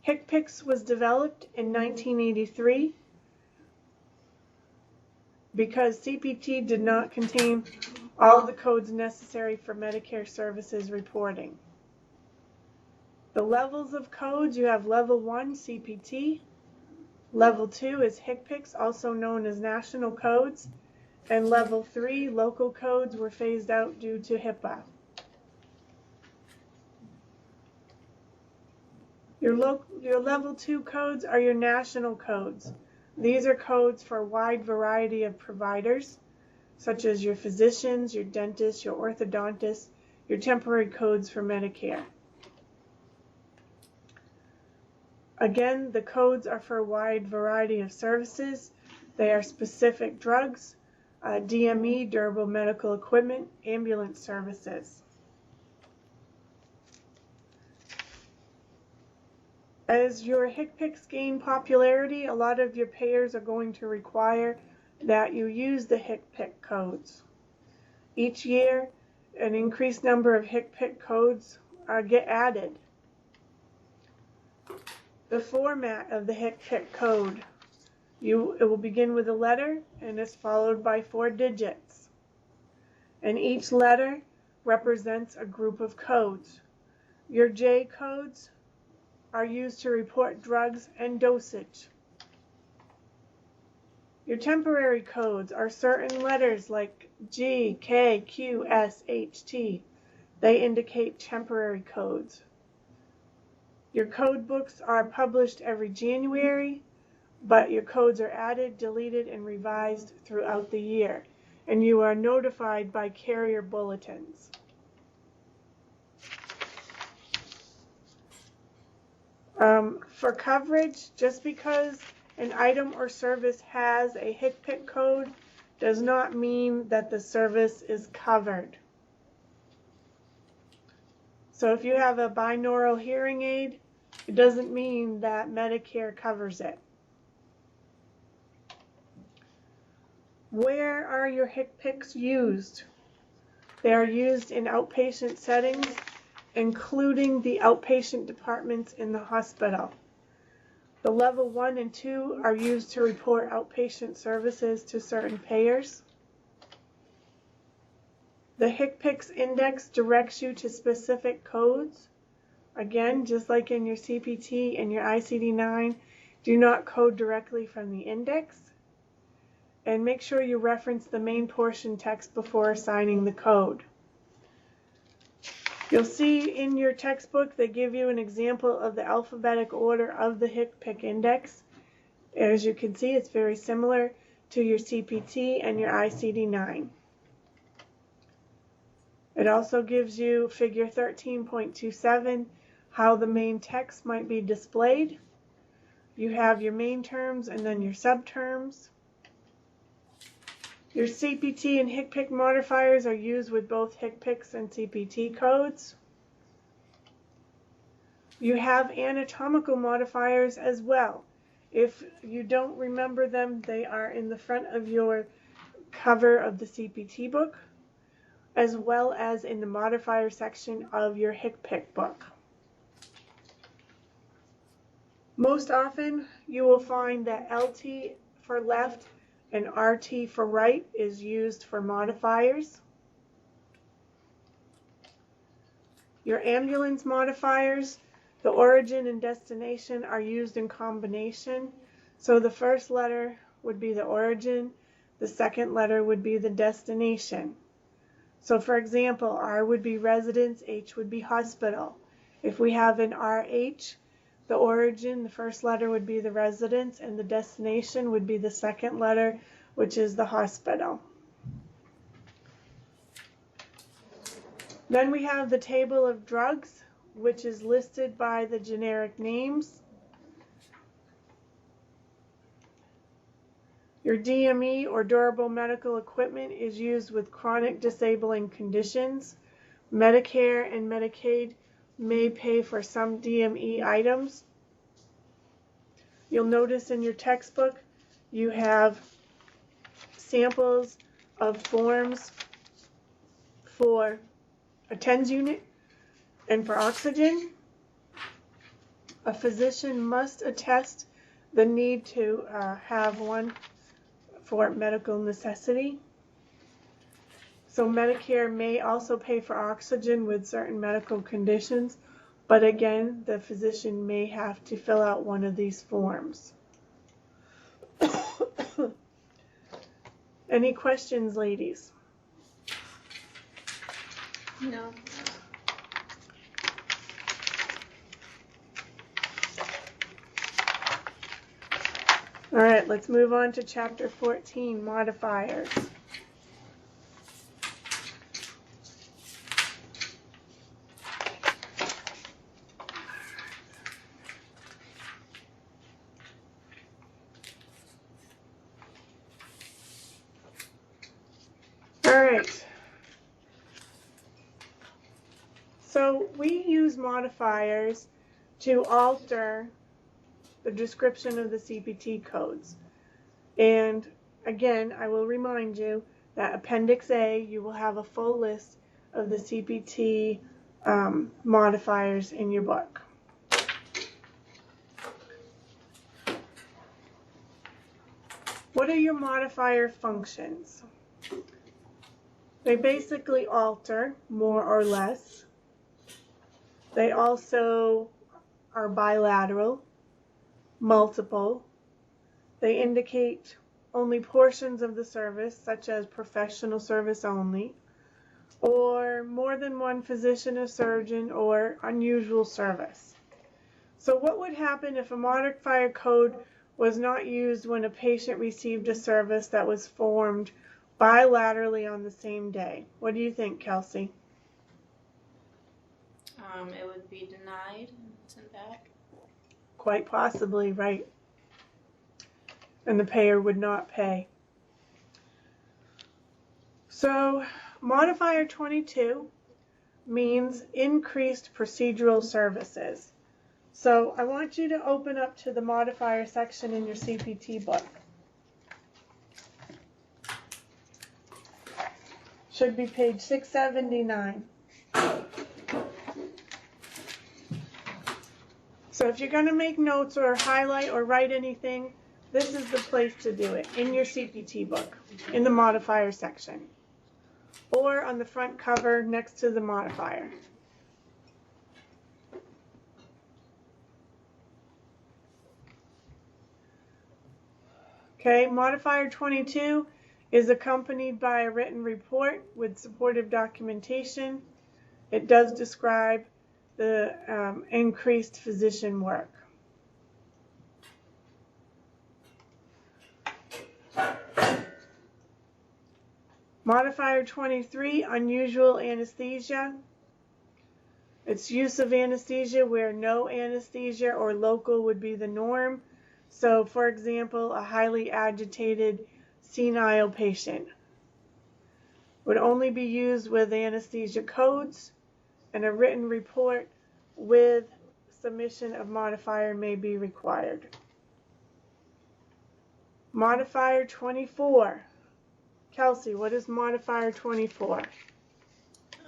HCPCS was developed in 1983 because CPT did not contain all the codes necessary for Medicare services reporting. The levels of codes, you have level 1, CPT, level 2 is HCPCS, also known as national codes, and level 3, local codes, were phased out due to HIPAA. Your level 2 codes are your national codes. These are codes for a wide variety of providers, such as your physicians, your dentists, your orthodontists, your temporary codes for Medicare. Again, the codes are for a wide variety of services. They are specific drugs, DME, durable medical equipment, ambulance services. As your HCPCs gain popularity, a lot of your payers are going to require that you use the HCPCS codes. Each year, an increased number of HCPCS codes get added. The format of the HCPCS code, it will begin with a letter and is followed by 4 digits. And each letter represents a group of codes. Your J codes are used to report drugs and dosage. Your temporary codes are certain letters like G, K, Q, S, H, T. They indicate temporary codes. Your code books are published every January, but your codes are added, deleted, and revised throughout the year, and you are notified by carrier bulletins. For coverage, just because an item or service has a HCPCS code does not mean that the service is covered. So if you have a binaural hearing aid, it doesn't mean that Medicare covers it. Where are your HCPCS used? They are used in outpatient settings, including the outpatient departments in the hospital. The level 1 and 2 are used to report outpatient services to certain payers. The HCPCS index directs you to specific codes. Again, just like in your CPT and your ICD-9, do not code directly from the index. And make sure you reference the main portion text before assigning the code. You'll see in your textbook they give you an example of the alphabetic order of the HCPCS index. As you can see, it's very similar to your CPT and your ICD-9. It also gives you figure 13.27, how the main text might be displayed. You have your main terms and then your subterms. Your CPT and HCPCS modifiers are used with both HCPCS and CPT codes. You have anatomical modifiers as well. If you don't remember them, they are in the front of your cover of the CPT book, as well as in the modifier section of your HCPCS book. Most often, you will find that LT for left and RT for right is used for modifiers. Your ambulance modifiers, the origin and destination are used in combination. So the first letter would be the origin, the second letter would be the destination. So for example, R would be residence, H would be hospital. If we have an RH, the origin, the first letter would be the residence, and the destination would be the second letter, which is the hospital. Then we have the table of drugs, which is listed by the generic names. Your DME or durable medical equipment is used with chronic disabling conditions. Medicare and Medicaid may pay for some DME items. You'll notice in your textbook you have samples of forms for a TENS unit and for oxygen. A physician must attest the need to have one for medical necessity. So Medicare may also pay for oxygen with certain medical conditions, but again, the physician may have to fill out one of these forms. Any questions, ladies? No. All right, let's move on to Chapter 14, Modifiers. All right. So we use modifiers to alter the description of the CPT codes. And again, I will remind you that Appendix A, you will have a full list of the CPT modifiers in your book. What are your modifier functions? They basically alter, more or less. They also are bilateral, multiple. They indicate only portions of the service, such as professional service only, or more than one physician or surgeon, or unusual service. So what would happen if a modifier code was not used when a patient received a service that was formed bilaterally on the same day? What do you think, Kelsey? It would be denied and sent back. Quite possibly, right. And the payer would not pay. So modifier 22 means increased procedural services. So I want you to open up to the modifier section in your CPT book. Should be page 679. So if you're going to make notes or highlight or write anything, this is the place to do it, in your CPT book, in the modifier section, or on the front cover next to the modifier. Okay, modifier 22 is accompanied by a written report with supportive documentation. It does describe the increased physician work. Modifier 23, unusual anesthesia. It's use of anesthesia where no anesthesia or local would be the norm. So, for example, a highly agitated senile patient would only be used with anesthesia codes, and a written report with submission of modifier may be required. Modifier 24. Kelsey, what is modifier 24?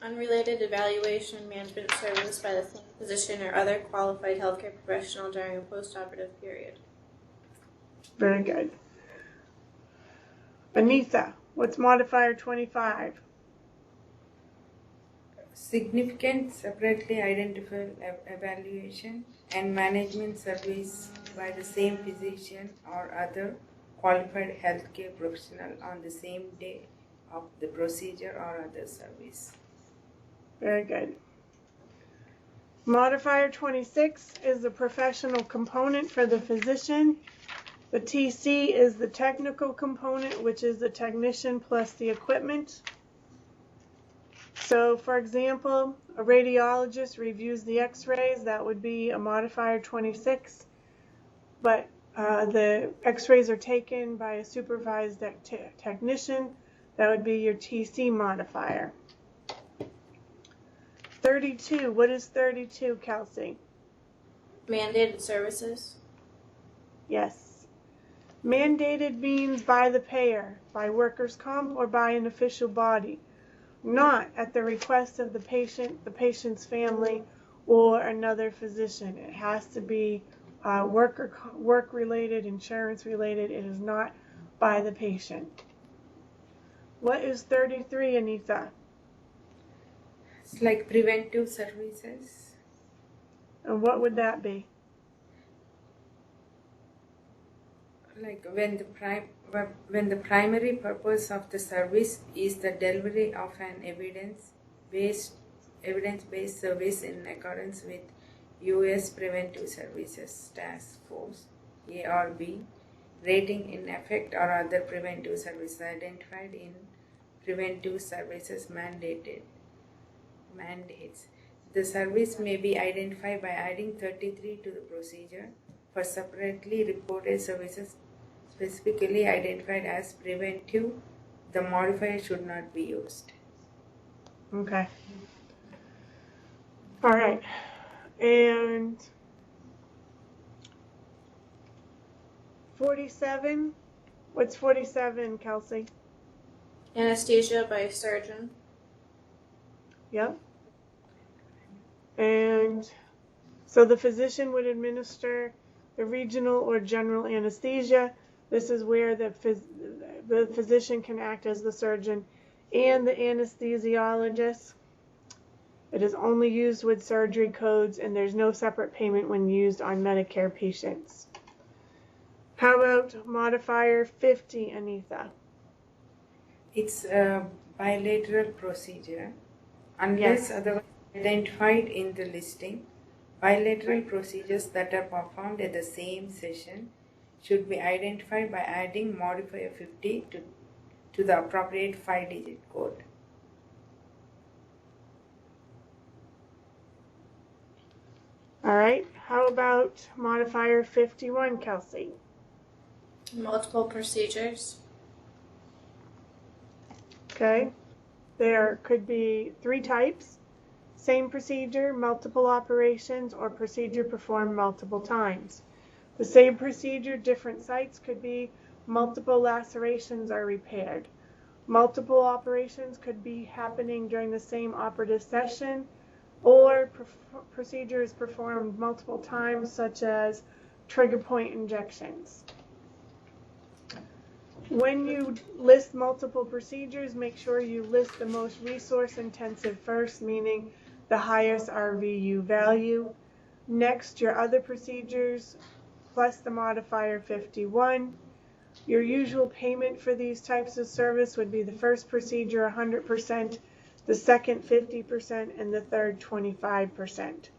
Unrelated evaluation and management of service by the same physician or other qualified healthcare professional during a postoperative period. Very good. Anitha, what's modifier 25? Significant separately identified evaluation and management service by the same physician or other qualified healthcare professional on the same day of the procedure or other service. Very good. Modifier 26 is the professional component for the physician. The TC is the technical component, which is the technician plus the equipment. So, for example, a radiologist reviews the x-rays. That would be a modifier 26. But the x-rays are taken by a supervised technician. That would be your TC modifier. 32. What is 32, Kelsey? Mandated services. Yes. Mandated means by the payer, by workers' comp, or by an official body, not at the request of the patient's family, or another physician. It has to be work-related, insurance-related. It is not by the patient. What is 33, Anitha? It's like preventive services. And what would that be? Like when the primary purpose of the service is the delivery of an evidence-based service in accordance with U.S. Preventive Services Task Force (ARB) rating in effect or other preventive services identified in preventive services mandates. The service may be identified by adding 33 to the procedure for separately reported services specifically identified as preventive. The modifier should not be used. Okay. All right. And 47. What's 47, Kelsey? Anesthesia by surgeon. Yep. And so the physician would administer the regional or general anesthesia. This is where the physician can act as the surgeon and the anesthesiologist. It is only used with surgery codes, and there's no separate payment when used on Medicare patients. How about modifier 50, Anitha? It's a bilateral procedure unless otherwise identified in the listing. Bilateral procedures that are performed at the same session should be identified by adding modifier 50 to the appropriate 5-digit code. All right. How about modifier 51, Kelsey? Multiple procedures. Okay. There could be 3 types: same procedure, multiple operations, or procedure performed multiple times. The same procedure, different sites, could be multiple lacerations are repaired. Multiple operations could be happening during the same operative session, or procedures performed multiple times, such as trigger point injections. When you list multiple procedures, make sure you list the most resource intensive first, meaning the highest RVU value. Next, your other procedures plus the modifier 51. Your usual payment for these types of service would be the first procedure 100%, the second 50%, and the third 25%.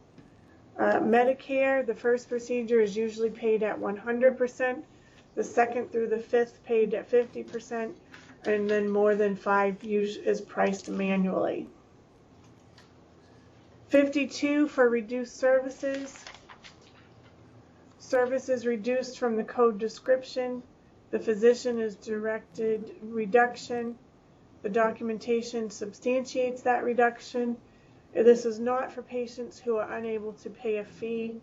Medicare, the first procedure is usually paid at 100%, the second through the fifth paid at 50%, and then more than 5 is priced manually. 52 for reduced services. Services reduced from the code description. The physician is directed reduction. The documentation substantiates that reduction. This is not for patients who are unable to pay a fee.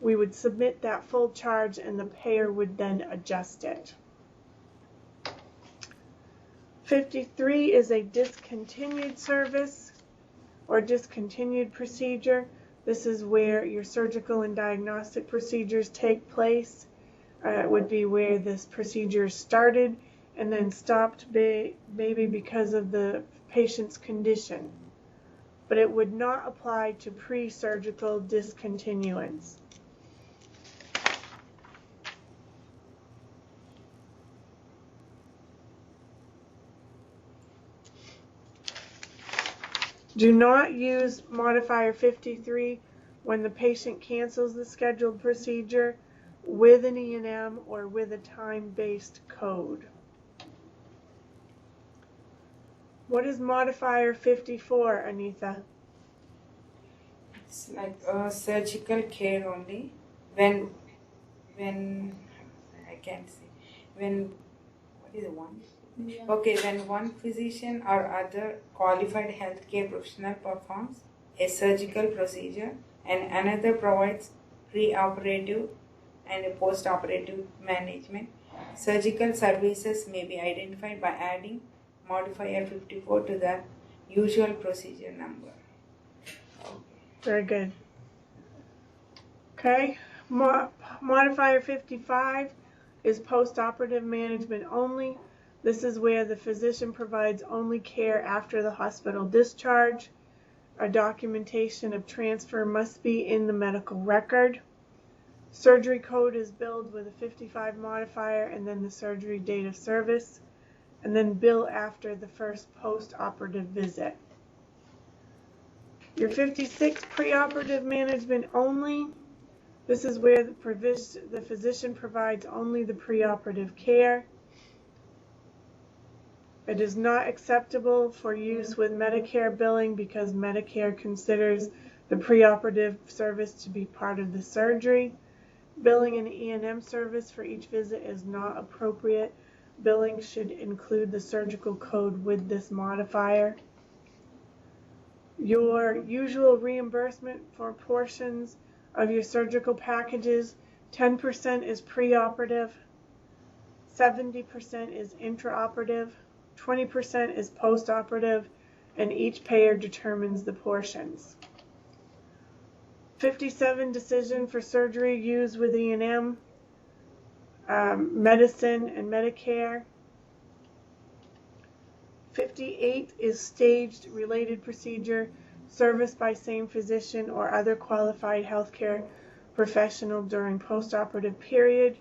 We would submit that full charge and the payer would then adjust it. 53 is a discontinued service or discontinued procedure. This is where your surgical and diagnostic procedures take place. It would be where this procedure started and then stopped maybe because of the patient's condition. But it would not apply to pre-surgical discontinuance. Do not use modifier 53 when the patient cancels the scheduled procedure with an E&M or with a time-based code. What is modifier 54, Anitha? It's like surgical care only. When I can't say. What is the one? Yeah. Okay, when one physician or other qualified healthcare professional performs a surgical procedure and another provides pre-operative and a post-operative management, surgical services may be identified by adding modifier 54 to the usual procedure number. Very good. Okay, modifier 55 is post-operative management only. This is where the physician provides only care after the hospital discharge. A documentation of transfer must be in the medical record. Surgery code is billed with a 55 modifier and then the surgery date of service, and then bill after the first post-operative visit. Your 56 preoperative management only. This is where the physician provides only the preoperative care. It is not acceptable for use with Medicare billing because Medicare considers the preoperative service to be part of the surgery. Billing an E&M service for each visit is not appropriate. Billing should include the surgical code with this modifier. Your usual reimbursement for portions of your surgical packages, 10% is preoperative, 70% is intraoperative, 20% is postoperative, and each payer determines the portions. 57 decision for surgery used with E&M, medicine and Medicare. 58 is staged related procedure, service by same physician or other qualified healthcare professional during postoperative period.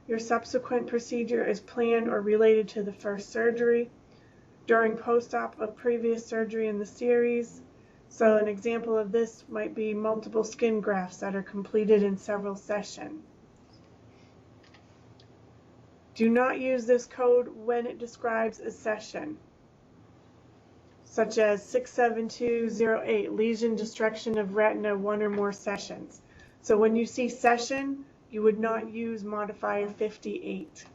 Your subsequent procedure is planned or related to the first surgery during post-op of previous surgery in the series. So an example of this might be multiple skin grafts that are completed in several sessions. Do not use this code when it describes a session, such as 67208, lesion destruction of retina, 1 or more sessions. So when you see session, you would not use modifier 58.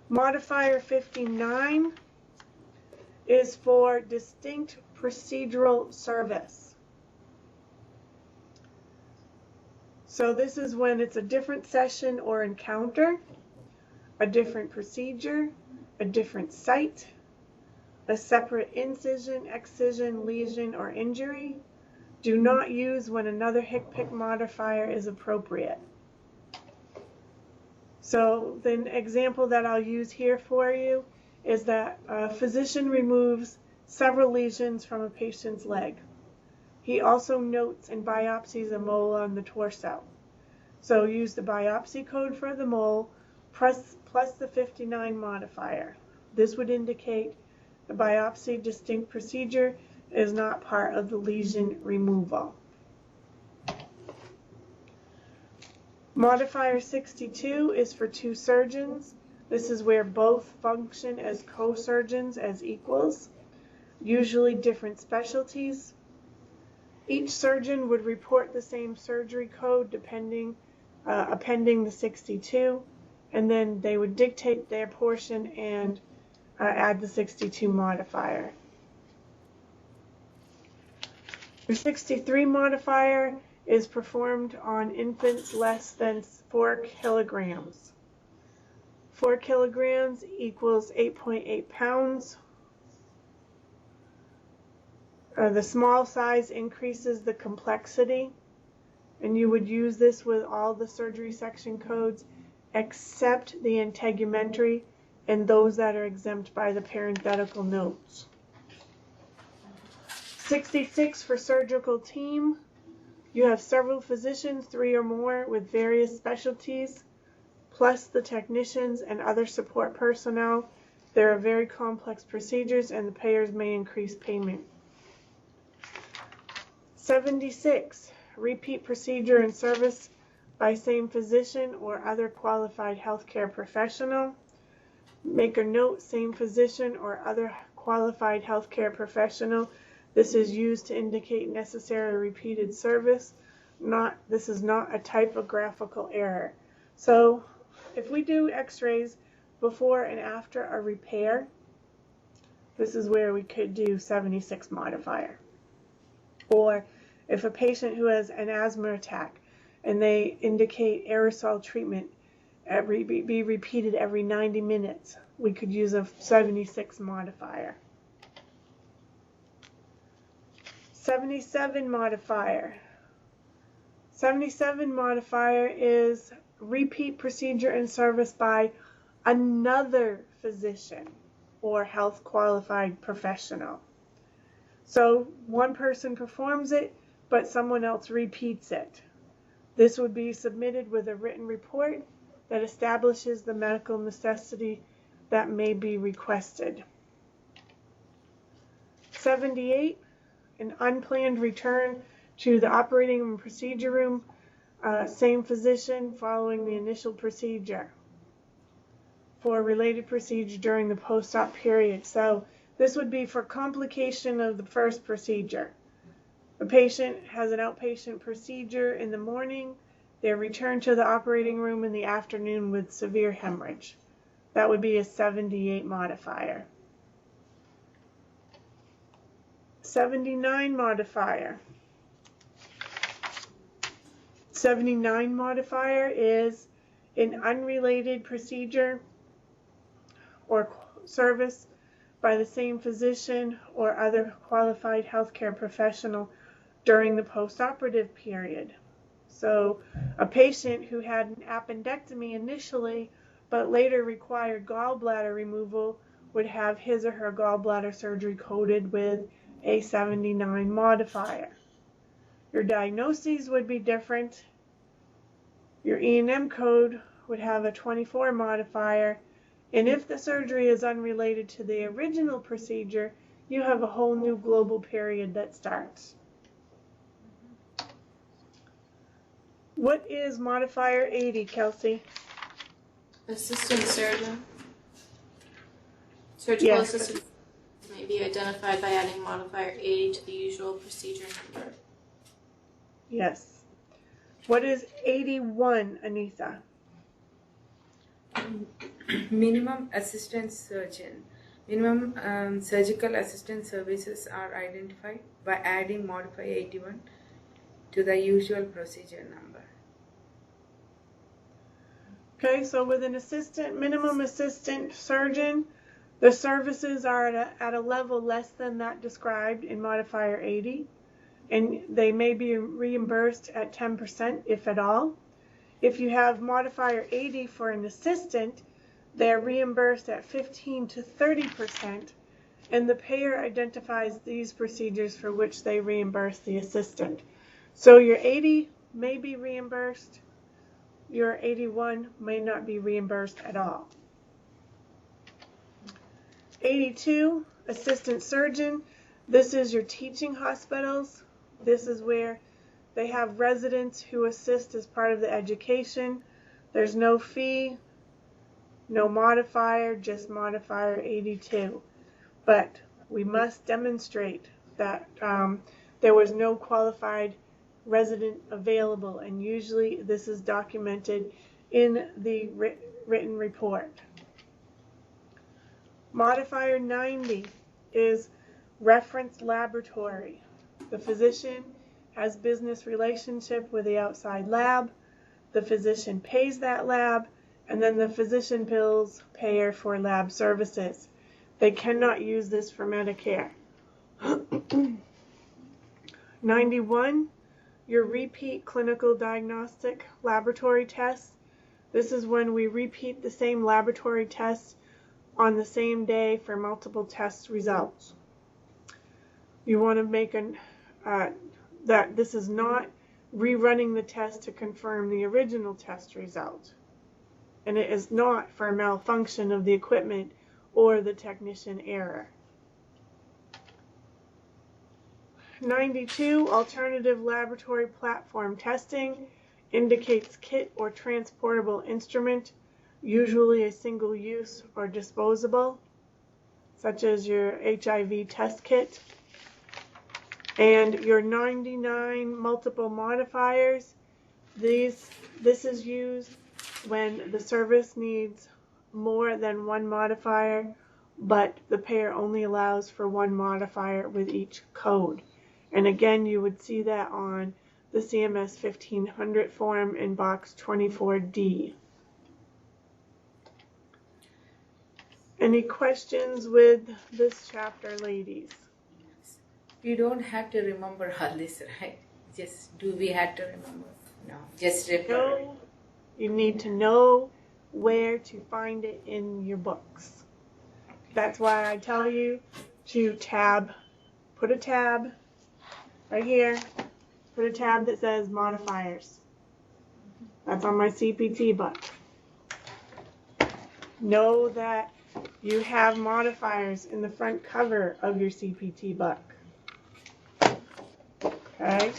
Modifier 59 is for distinct procedural service. So this is when it's a different session or encounter, a different procedure, a different site, a separate incision, excision, lesion, or injury. Do not use when another HCPCS modifier is appropriate. So the example that I'll use here for you is that a physician removes several lesions from a patient's leg. He also notes and biopsies a mole on the torso. So use the biopsy code for the mole plus the 59 modifier. This would indicate the biopsy distinct procedure is not part of the lesion removal. Modifier 62 is for two surgeons. This is where both function as co-surgeons as equals, usually different specialties. Each surgeon would report the same surgery code appending the 62, and then they would dictate their portion and add the 62 modifier. The 63 modifier is performed on infants less than 4 kilograms. 4 kilograms equals 8.8 pounds. The small size increases the complexity, and you would use this with all the surgery section codes except the integumentary and those that are exempt by the parenthetical notes. 66 for surgical team. You have several physicians, 3 or more, with various specialties, plus the technicians and other support personnel. There are very complex procedures and the payers may increase payment. 76, repeat procedure and service by same physician or other qualified healthcare professional. Make a note, same physician or other qualified healthcare professional. This is used to indicate necessary repeated service. This is not a typographical error. So if we do x-rays before and after a repair, this is where we could do 76 modifier. Or if a patient who has an asthma attack and they indicate aerosol treatment be repeated every 90 minutes, we could use a 76 modifier. 77 modifier. 77 modifier is repeat procedure and service by another physician or health qualified professional. So one person performs it, but someone else repeats it. This would be submitted with a written report that establishes the medical necessity that may be requested. 78, an unplanned return to the operating and procedure room, same physician following the initial procedure for a related procedure during the post-op period. So this would be for complication of the first procedure. The patient has an outpatient procedure in the morning. They're returned to the operating room in the afternoon with severe hemorrhage. That would be a 78 modifier. 79 modifier. 79 modifier is an unrelated procedure or service by the same physician or other qualified healthcare professional during the postoperative period. So a patient who had an appendectomy initially but later required gallbladder removal would have his or her gallbladder surgery coded with a 79 modifier. Your diagnoses would be different. Your E&M code would have a 24 modifier, and if the surgery is unrelated to the original procedure, you have a whole new global period that starts. What is modifier 80, Kelsey? Assistant surgeon. Surgical Yes. assistant may be identified by adding modifier 80 to the usual procedure number. Yes. What is 81, Anissa? Minimum assistant surgeon. Minimum surgical assistant services are identified by adding modifier 81 to the usual procedure number. Okay, so with an minimum assistant surgeon, the services are at a level less than that described in modifier 80, and they may be reimbursed at 10% if at all. If you have modifier 80 for an assistant, they're reimbursed at 15 to 30%, and the payer identifies these procedures for which they reimburse the assistant. So your 80 may be reimbursed, your 81 may not be reimbursed at all. 82, assistant surgeon. This is your teaching hospitals. This is where they have residents who assist as part of the education. There's no fee, no modifier, just modifier 82. But we must demonstrate that there was no qualified resident available, and usually this is documented in the written report. Modifier 90 is reference laboratory. The physician has business relationship with the outside lab. The physician pays that lab, and then the physician bills payer for lab services. They cannot use this for Medicare. 91, your repeat clinical diagnostic laboratory tests. This is when we repeat the same laboratory tests on the same day for multiple test results. You want to make that this is not rerunning the test to confirm the original test result. And it is not for a malfunction of the equipment or the technician error. 92, alternative laboratory platform testing indicates kit or transportable instrument, usually a single use or disposable, such as your HIV test kit. And your 99 multiple modifiers, this is used when the service needs more than one modifier, but the payer only allows for one modifier with each code. And again, you would see that on the CMS 1500 form in box 24D. Any questions with this chapter, ladies? We don't have to remember all this, right? Just do we have to remember? No, just refer. No, you need to know where to find it in your books. That's why I tell you to put a tab right here, put a tab that says modifiers. That's on my CPT book. Know that you have modifiers in the front cover of your CPT book. Okay?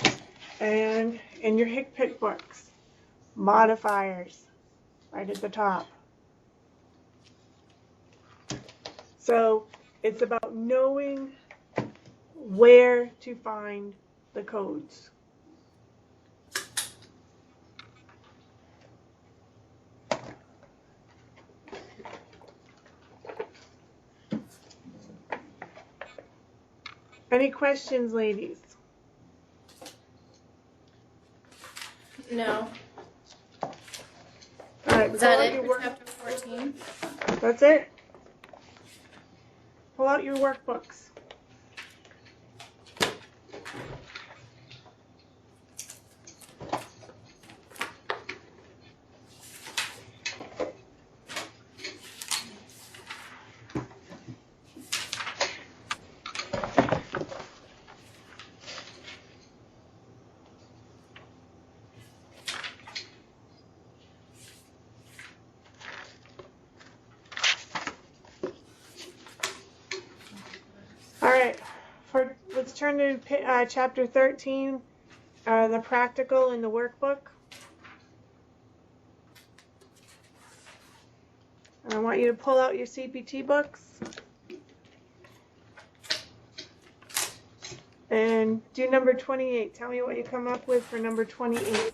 And in your HCPC books, modifiers right at the top. So it's about knowing where to find the codes. Any questions, ladies? No. All right, right, Is pull that out it your for work. chapter 14? That's it. Pull out your workbooks. All right, let's turn to chapter 13, the practical in the workbook. And I want you to pull out your CPT books and do number 28. Tell me what you come up with for number 28.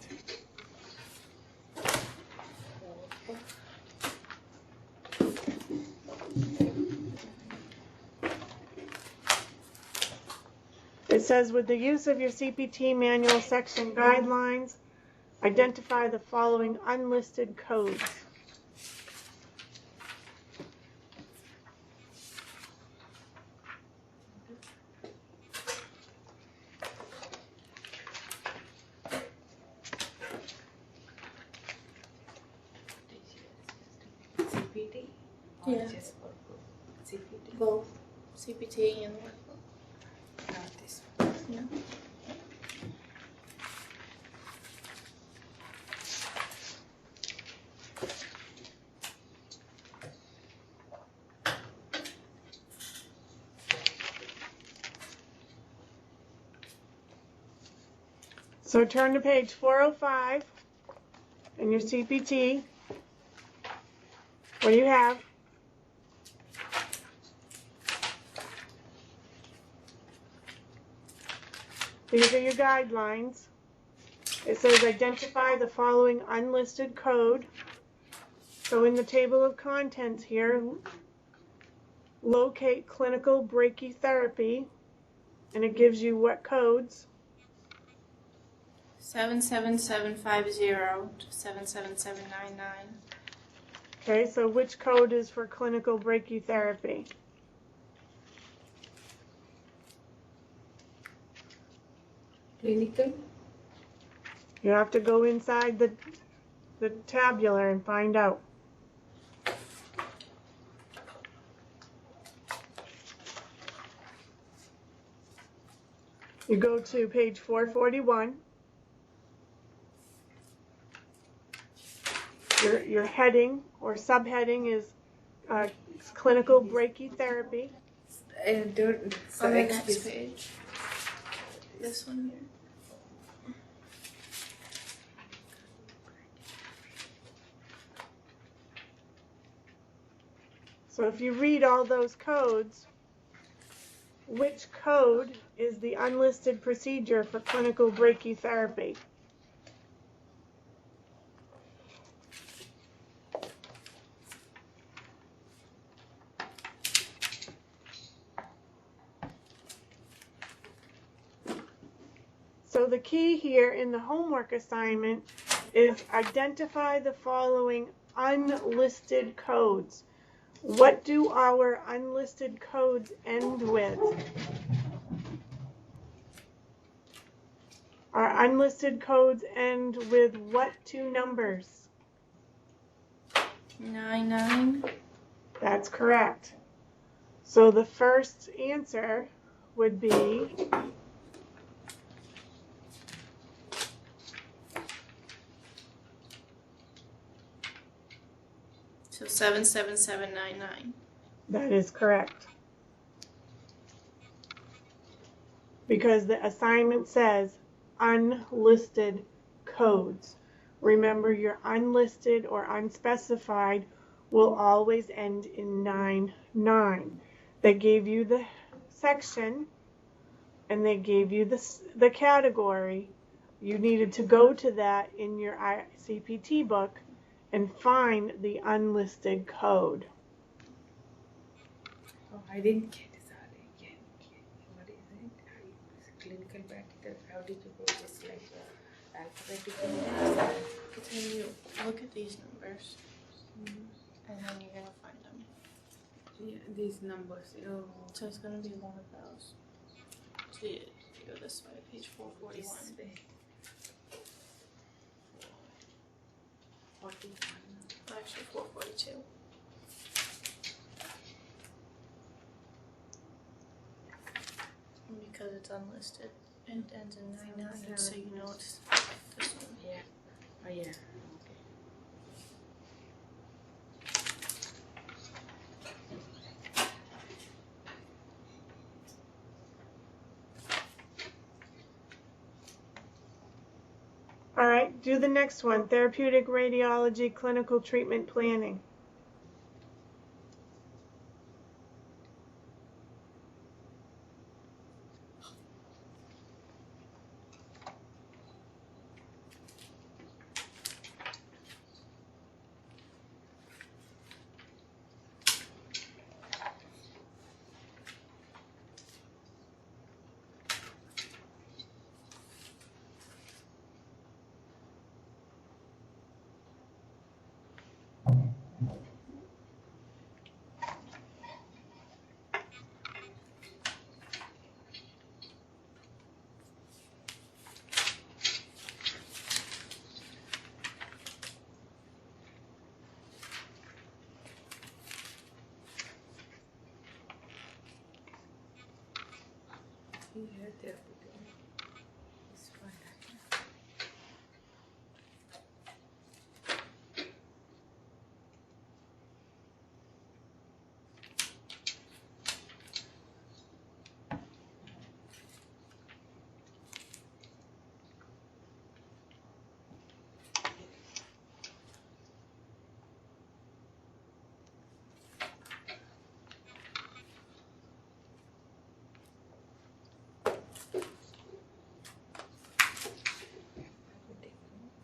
It says, with the use of your CPT manual section guidelines, identify the following unlisted codes. CPT? Or Yeah. just for CPT? Both CPT and the workbook. Not this one. Yeah. So turn to page 405 in your CPT. What do you have? These are your guidelines. It says identify the following unlisted code. So in the table of contents here, locate clinical brachytherapy, and it gives you what codes? 77750 to 77799. Okay, so which code is for clinical brachytherapy? Clinical? You have to go inside the tabular and find out. You go to page 441. Your heading or subheading is clinical brachytherapy. On On the next page. This one here. So if you read all those codes, which code is the unlisted procedure for clinical brachytherapy? So the key here in the homework assignment is identify the following unlisted codes. What do our unlisted codes end with? Our unlisted codes end with what two numbers? 99. That's correct. So the first answer would be So 77799. that is correct. Because the assignment says unlisted codes. Remember, your unlisted or unspecified will always end in 99. They gave you the section and they gave you the category. You needed to go to that in your CPT book and find the unlisted code. Oh, I didn't get it. Sorry. What is it? Clinical practical. How did you go this like? alphabetically. It's when you look at these numbers, and then you're gonna find them. Yeah, these numbers. Oh, So it's gonna be one of those. So you go this way, page 441. this way. 41. Actually, 442. Because it's unlisted. It ends in 99, so you know it's this one. Yeah. Oh yeah. Okay. All right, do the next one, therapeutic radiology clinical treatment planning. Here, there. This one.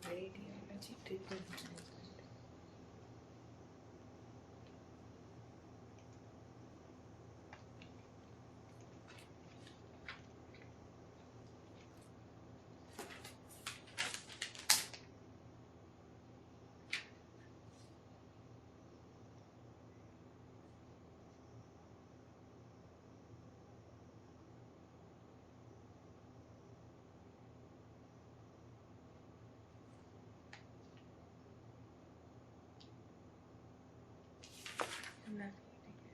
Radiology treatment management. I'm not getting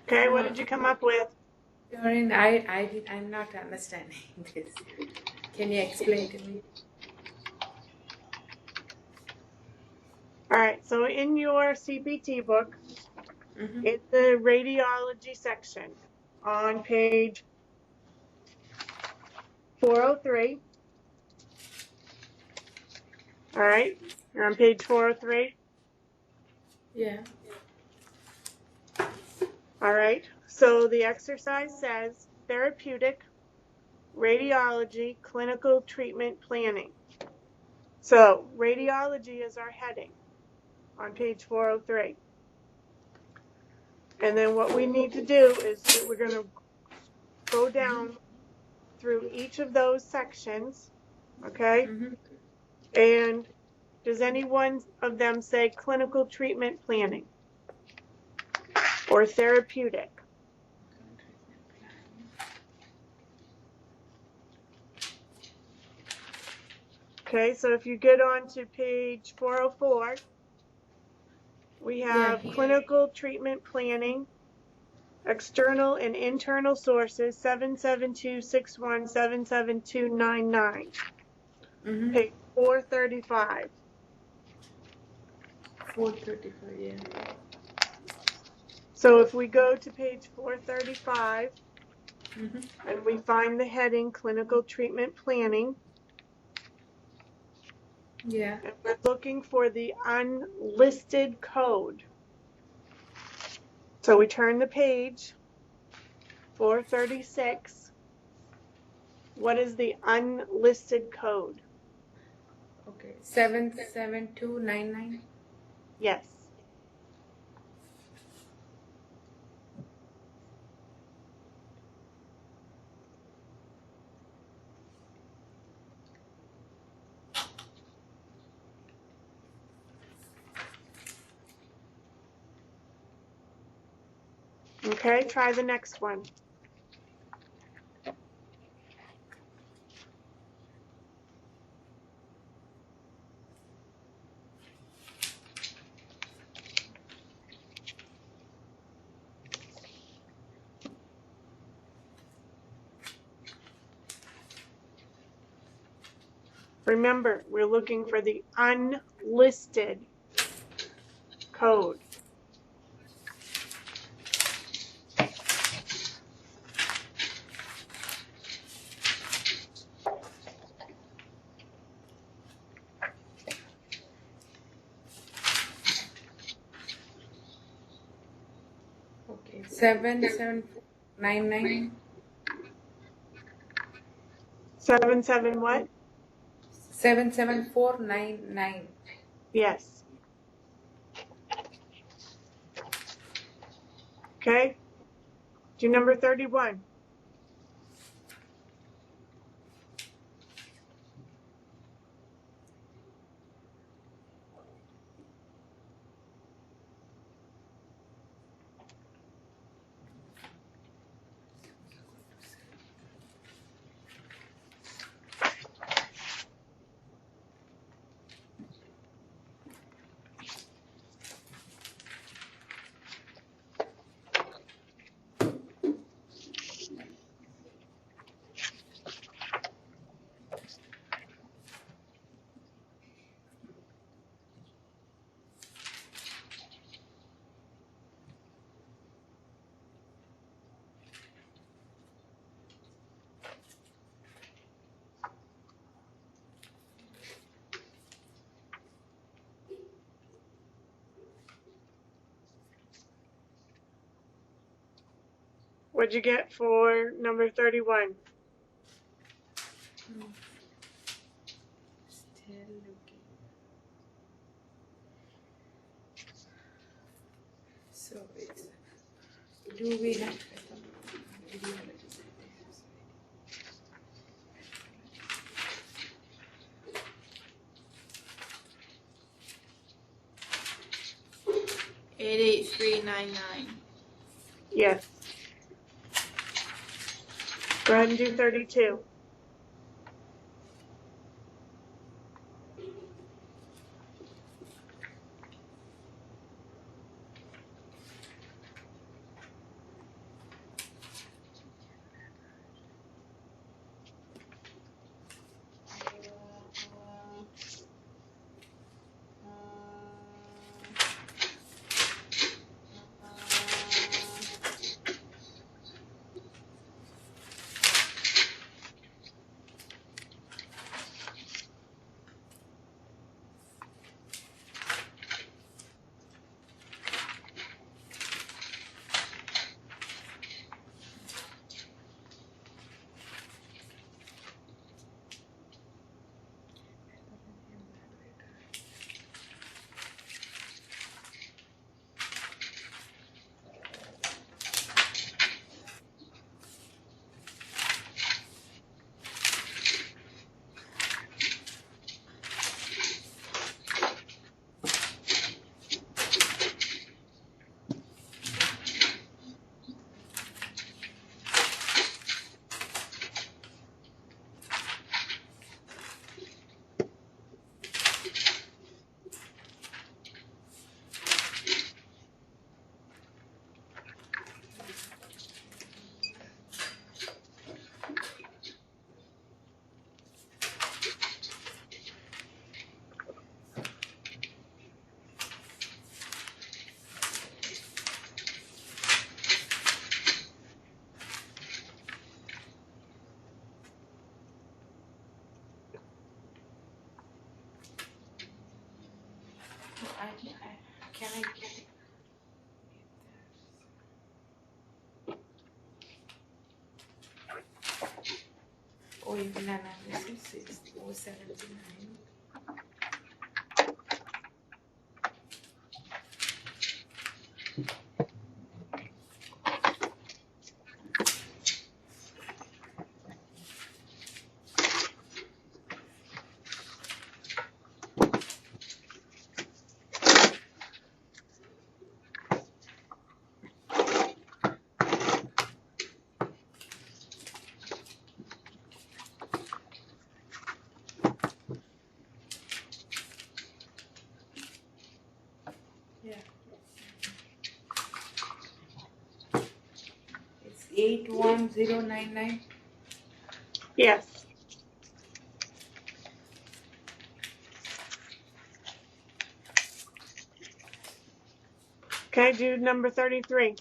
it. Okay, what did you come up with? Doreen, I'm not understanding this. Can you explain to me? All right, so in your CPT book, in the radiology section on page 403, all right, you're on page 403, Yeah. all right, so the exercise says therapeutic radiology clinical treatment planning. So radiology is our heading on page 403. And then what we need to do is we're going to go down through each of those sections, okay? And does any one of them say clinical treatment planning or therapeutic? Okay, so if you get on to page 404, we have clinical treatment planning, external and internal sources, 77261, 77299. Page 435. 435, yeah. So if we go to page 435 and we find the heading clinical treatment planning, Yeah. And we're looking for the unlisted code. So we turn the page, 436. What is the unlisted code? Okay. 77299. Yes. Okay, try the next one. Remember, we're looking for the unlisted code. Okay. 77499. 77 what? 77499. Yes. Okay. Do number 31. What'd you get for number 31? Still looking. So it's. Do we have? 88399. Yes. Go ahead and do 32. Can I get oil analysis is 479. Yeah. It's 81099. Yes. Okay, do number 33.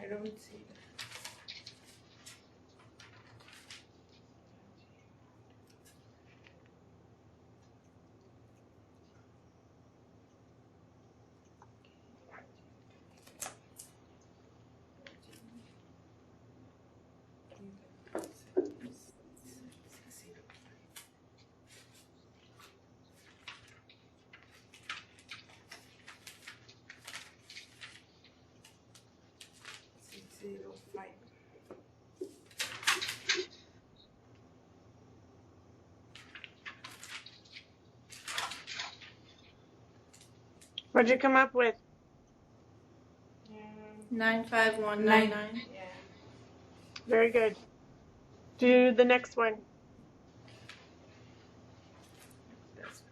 I don't see that. Zero five. What'd you come up with? 95199. Yeah. Very good. Do the next one. That's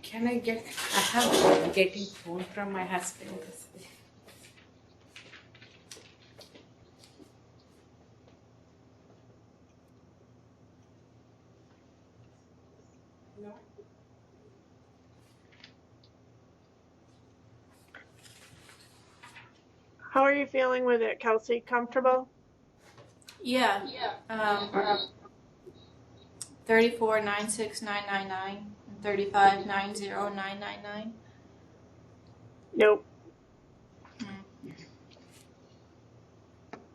Can I get? I have getting phone from my husband. No. How are you feeling with it, Kelsey? Comfortable? Yeah. 34,96,999 and 35,90,999. Nope.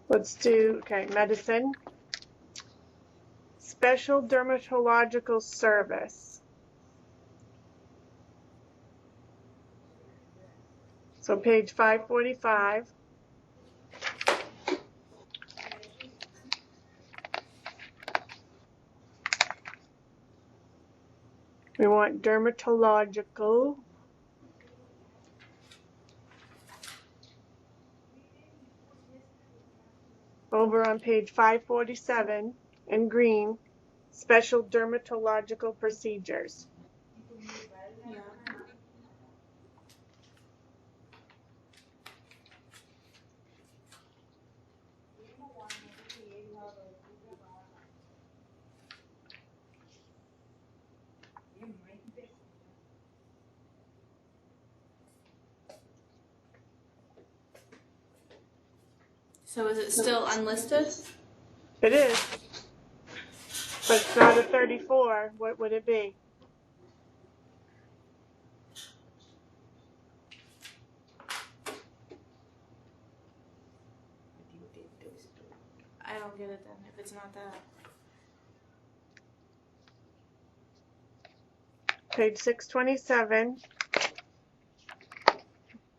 Let's do, okay, medicine. Special dermatological service. So page 545. want dermatological. Over on page 547 in green, special dermatological procedures. Yeah. So is it still unlisted? It is, but it's not a 34. What would it be? I don't get it then, if it's not that. Page 627.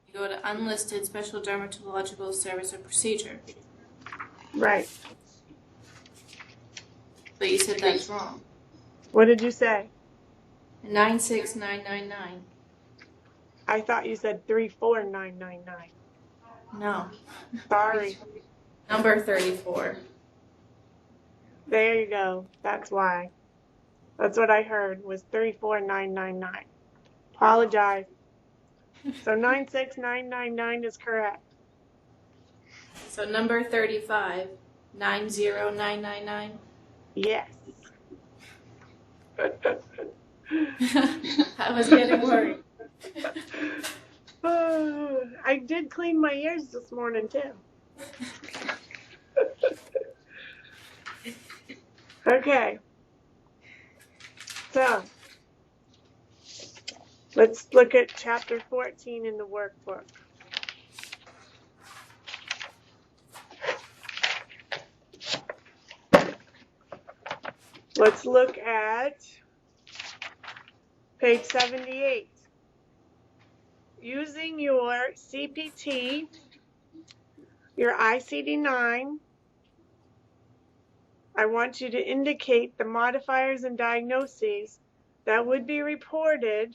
You go to unlisted special dermatological service or procedure. Right. But you said that's wrong. What did you say? 96999. I thought you said 34999. No. Sorry. Number 34. There you go. That's why. That's what I heard was 34999. Apologize. So 96999 is correct. So number 35, 90999. Yes. I was getting worried. I did clean my ears this morning too. Okay. So let's look at chapter 14 in the workbook. Let's look at page 78. Using your CPT, your ICD-9, I want you to indicate the modifiers and diagnoses that would be reported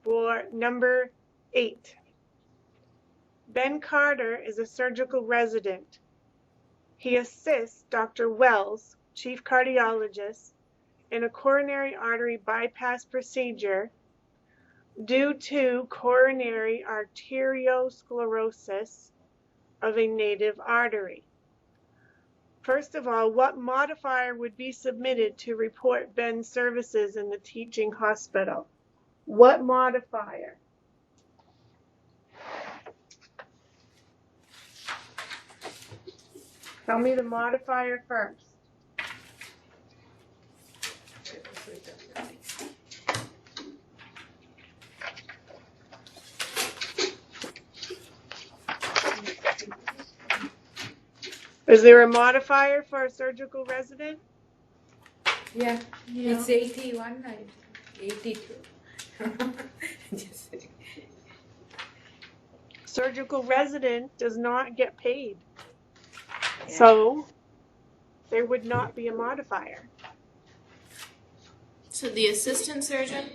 for number 8. Ben Carter is a surgical resident. He assists Dr. Wells, chief cardiologist, in a coronary artery bypass procedure due to coronary arteriosclerosis of a native artery. First of all, what modifier would be submitted to report Ben's services in the teaching hospital? What modifier? Tell me the modifier first. Is there a modifier for a surgical resident? Yeah, it's 81, 82. Just kidding. Surgical resident does not get paid. Yeah. So there would not be a modifier. So the assistant surgeon?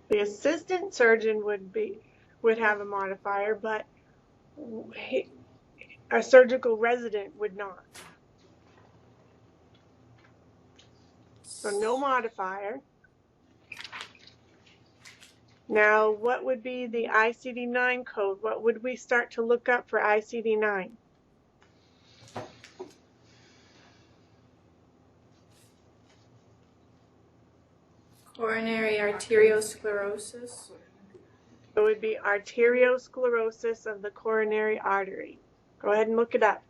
The assistant surgeon would have a modifier, but a surgical resident would not. So no modifier. Now, what would be the ICD-9 code? What would we start to look up for ICD-9? Coronary arteriosclerosis. It would be arteriosclerosis of the coronary artery. Go ahead and look it up.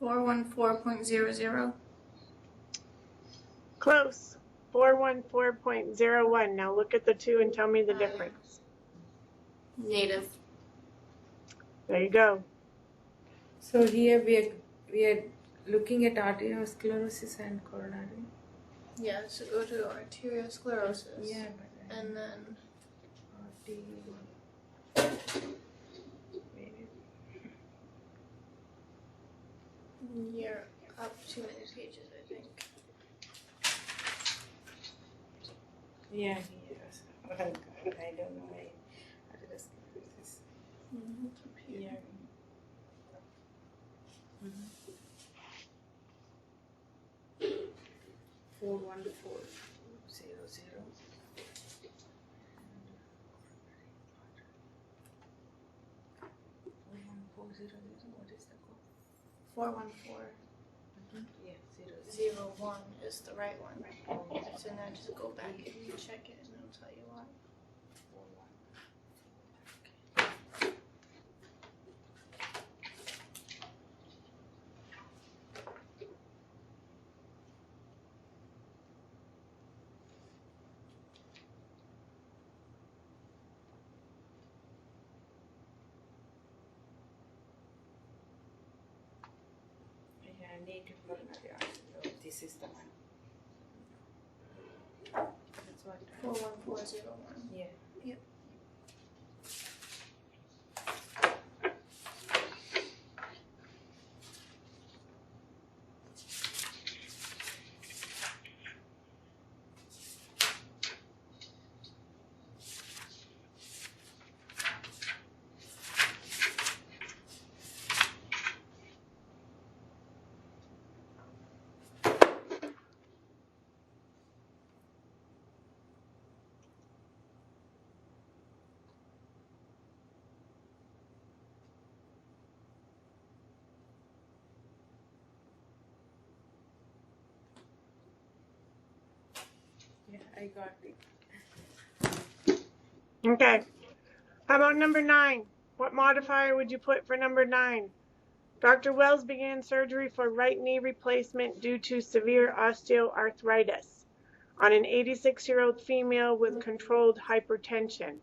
414.00. Close. 414.01. Now look at the two and tell me the difference. Native. There you go. So here we are looking at arteriosclerosis and coronary. Yeah, so go to arteriosclerosis. Yeah, And then you're up too many pages, I think. Yeah, yes. Oh God, I don't know why arteriosclerosis. Yeah. 414.00. What is the code? 414. Yeah, 01 is the right one. It's in there. Just go back and check it, and it'll tell you why. 41. Yeah, native coronary artery. Oh, this is the one. That's what. 41401. Yeah. Yep. Yeah, I got it. Okay. How about number 9? What modifier would you put for number 9? Dr. Wells began surgery for right knee replacement due to severe osteoarthritis on an 86-year-old female with controlled hypertension.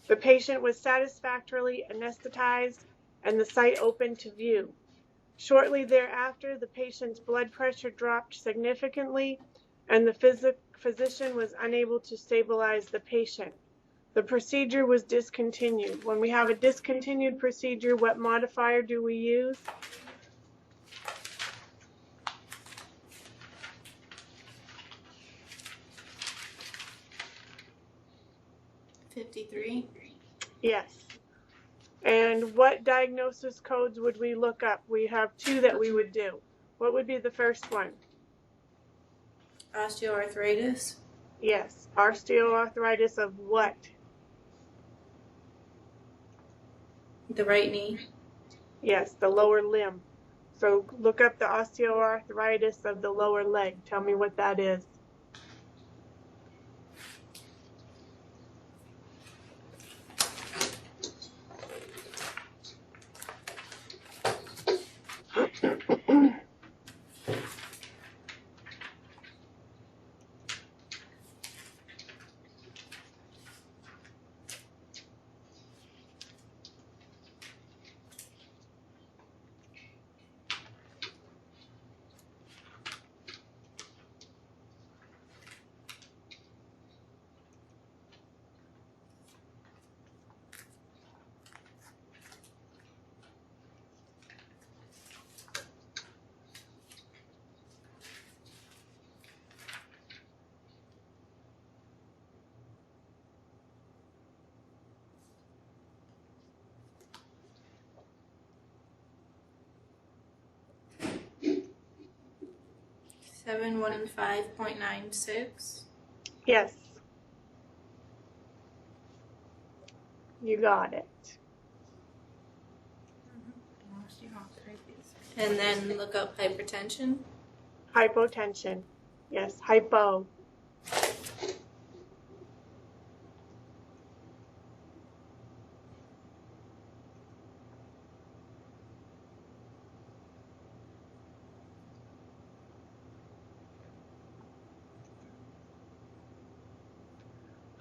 The patient was satisfactorily anesthetized and the site opened to view. Shortly thereafter, the patient's blood pressure dropped significantly and the physician was unable to stabilize the patient. The procedure was discontinued. When we have a discontinued procedure, what modifier do we use? $53. Yes. And what diagnosis codes would we look up? We have 2 that we would do. What would be the first one? Osteoarthritis. Yes. Osteoarthritis of what? The right knee. Yes, the lower limb. So look up the osteoarthritis of the lower leg. Tell me what that is. $715.96. Yes. You got it. And then look up hypertension. Hypotension. Yes, hypo.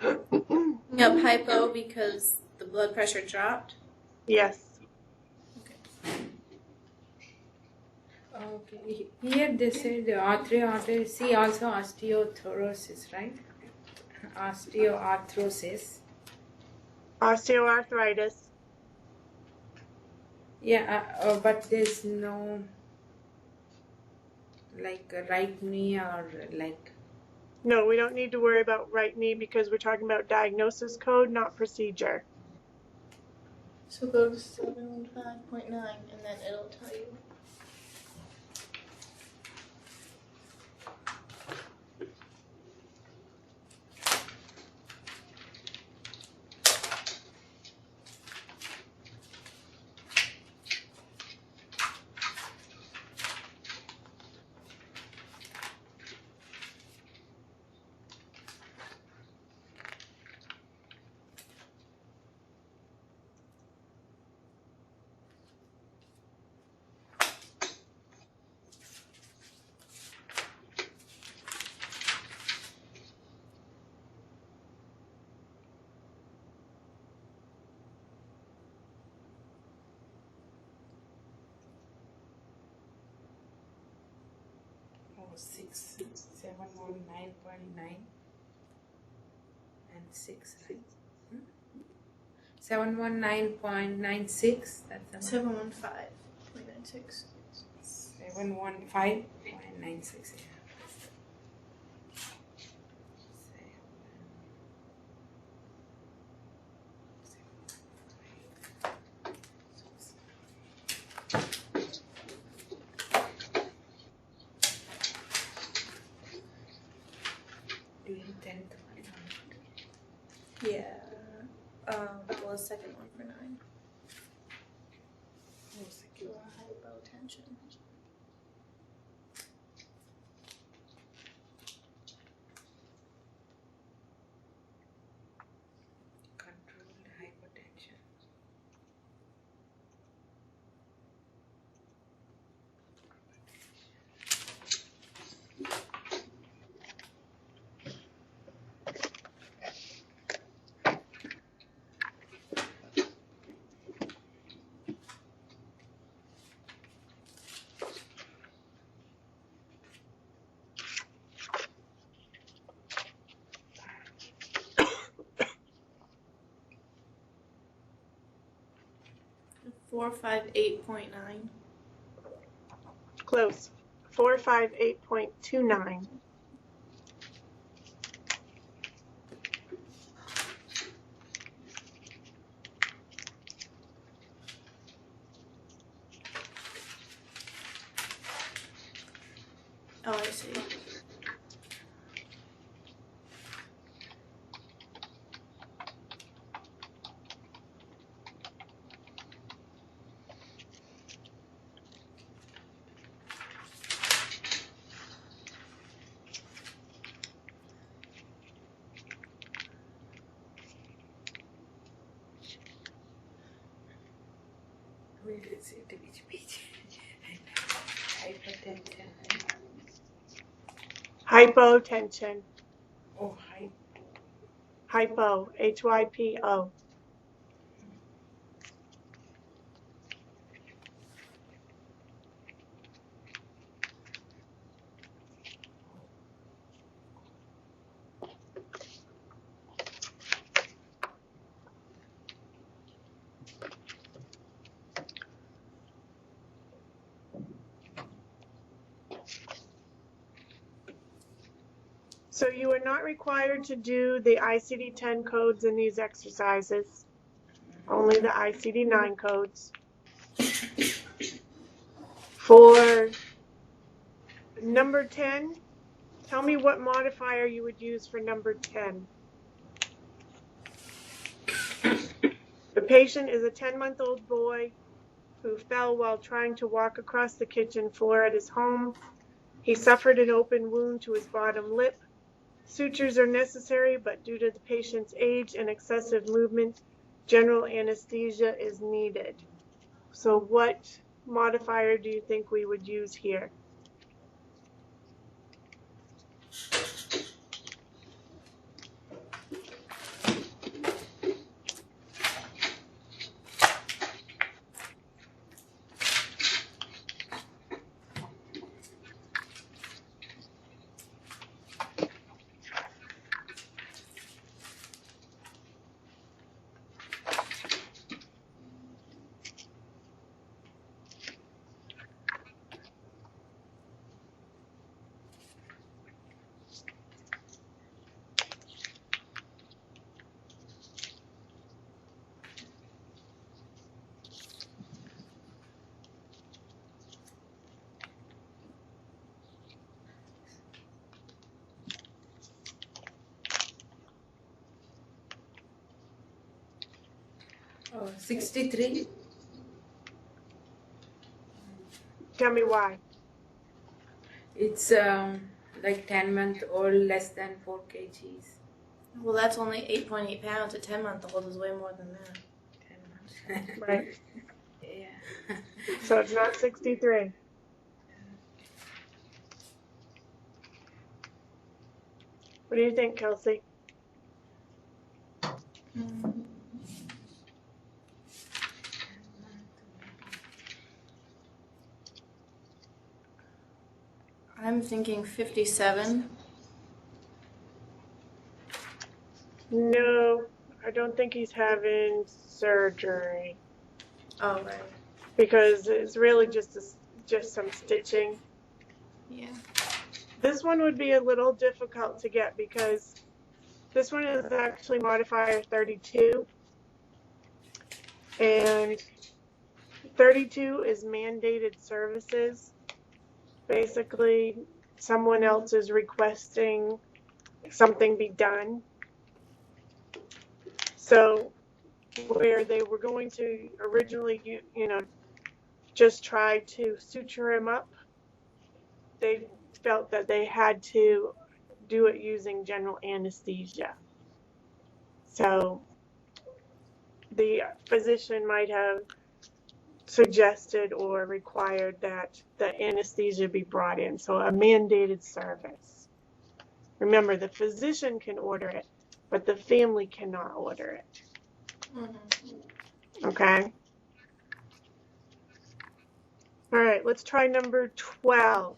Yep, hypo because the blood pressure dropped. Yes. Okay. Here they said arthritis. See also osteoarthrosis, right? Osteoarthrosis. Osteoarthritis. Yeah, but there's no like right knee or like. No, we don't need to worry about right knee because we're talking about diagnosis code, not procedure. So go to 715.9 and then it'll tell you. Oh, 719.9 and 6, right? 719.96. That's the one. 715.96. 715.96. Yeah. Doing 10th one. Yeah. Well, the second one for 9. Oh, second. Hypotension. Controlled hypertension. Four, 5, 8.9. Close. 458.29. Oh, I see. Where is it? Which page? Hypertension. Hypotension. Oh, Hypo. Hypo. So you are not required to do the ICD-10 codes in these exercises, only the ICD-9 codes. For number 10, tell me what modifier you would use for number 10. The patient is a 10-month-old boy who fell while trying to walk across the kitchen floor at his home. He suffered an open wound to his bottom lip. Sutures are necessary, but due to the patient's age and excessive movement, general anesthesia is needed. So what modifier do you think we would use here? Oh, 63? Tell me why. It's like 10-month-old, less than 4 kgs. Well, that's only 8.8 pounds. A 10-month-old is way more than that. 10 months. Right. Yeah. So it's not 63. What do you think, Kelsey? I'm thinking 57. No, I don't think he's having surgery Oh, right. because it's really just some stitching. Yeah. This one would be a little difficult to get because this one is actually modifier 32, and 32 is mandated services. Basically, someone else is requesting something be done. So where they were going to originally, just try to suture him up, they felt that they had to do it using general anesthesia. So the physician might have suggested or required that the anesthesia be brought in. So a mandated service. Remember, the physician can order it, but the family cannot order it. Mm-hmm. Okay? All right, let's try number 12.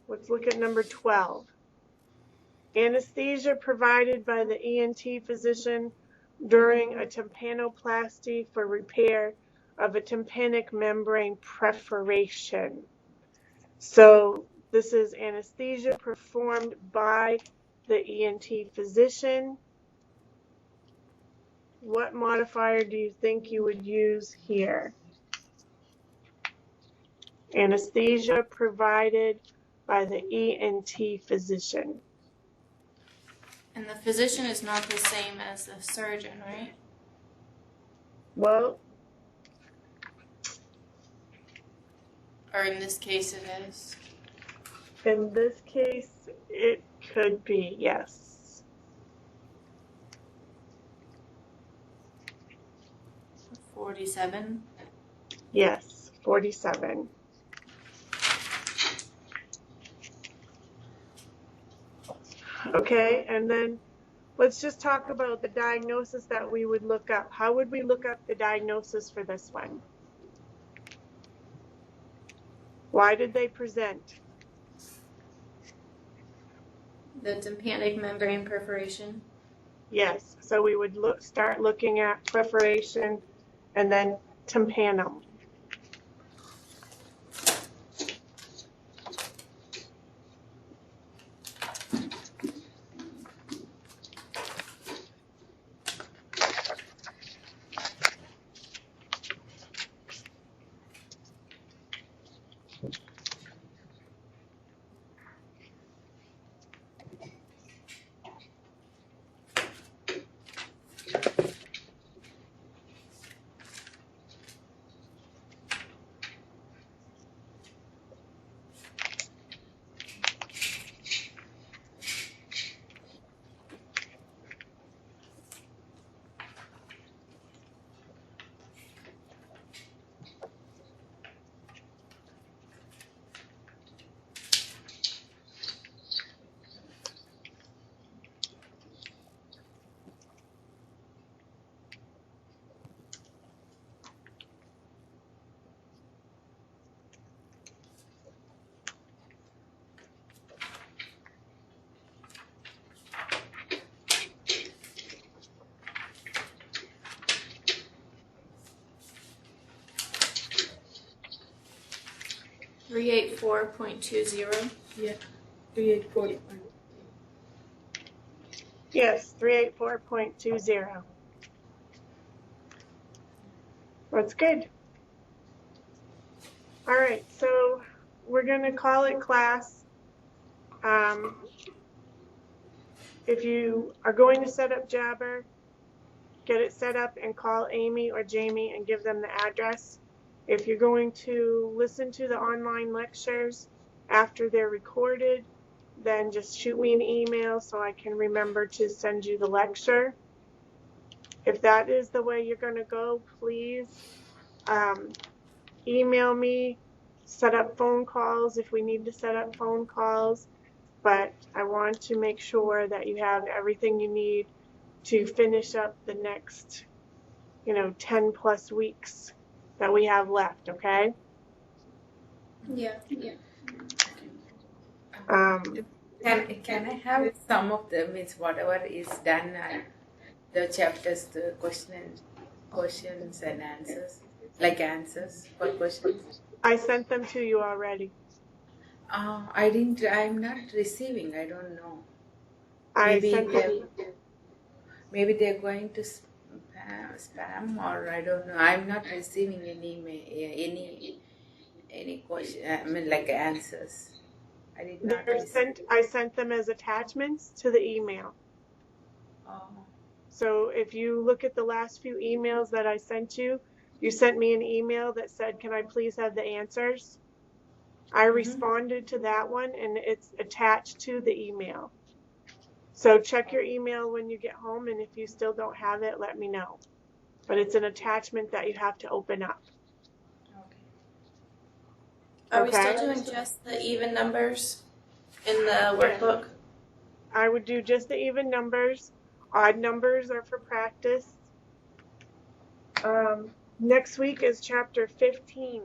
Let's look at number 12. Anesthesia provided by the ENT physician during a tympanoplasty for repair of a tympanic membrane perforation. So this is anesthesia performed by the ENT physician. What modifier do you think you would use here? Anesthesia provided by the ENT physician. And the physician is not the same as the surgeon, right? Well, Or in this case, it is. in this case, it could be, yes. 47. Yes, 47. Okay, and then let's just talk about the diagnosis that we would look up. How would we look up the diagnosis for this one? Why did they present? The tympanic membrane perforation. Yes, so we would start looking at perforation and then tympanum. .384.20. Yeah, 384. Yes, 384.20. That's good. All right, so we're going to call it class. If you are going to set up Jabber, get it set up and call Amy or Jamie and give them the address. If you're going to listen to the online lectures after they're recorded, then just shoot me an email so I can remember to send you the lecture. If that is the way you're going to go, please email me, set up phone calls if we need to set up phone calls. But I want to make sure that you have everything you need to finish up the next, 10 plus weeks that we have left, okay? Yeah. Can I have some of the means whatever is done at the chapters, the questions and answers, like answers for questions? I sent them to you already. I didn't. I'm not receiving. I don't know. Maybe they're going to spam, or I don't know. I'm not receiving any question. I mean, like answers. I did not. I sent them as attachments to the email. Oh. So if you look at the last few emails that I sent you, you sent me an email that said, "Can I please have the answers?" I responded to that one, and it's attached to the email. So check your email when you get home, and if you still don't have it, let me know. But it's an attachment that you have to open up. Are we still doing just the even numbers in the workbook? I would do just the even numbers. Odd numbers are for practice. Next week is chapter 15.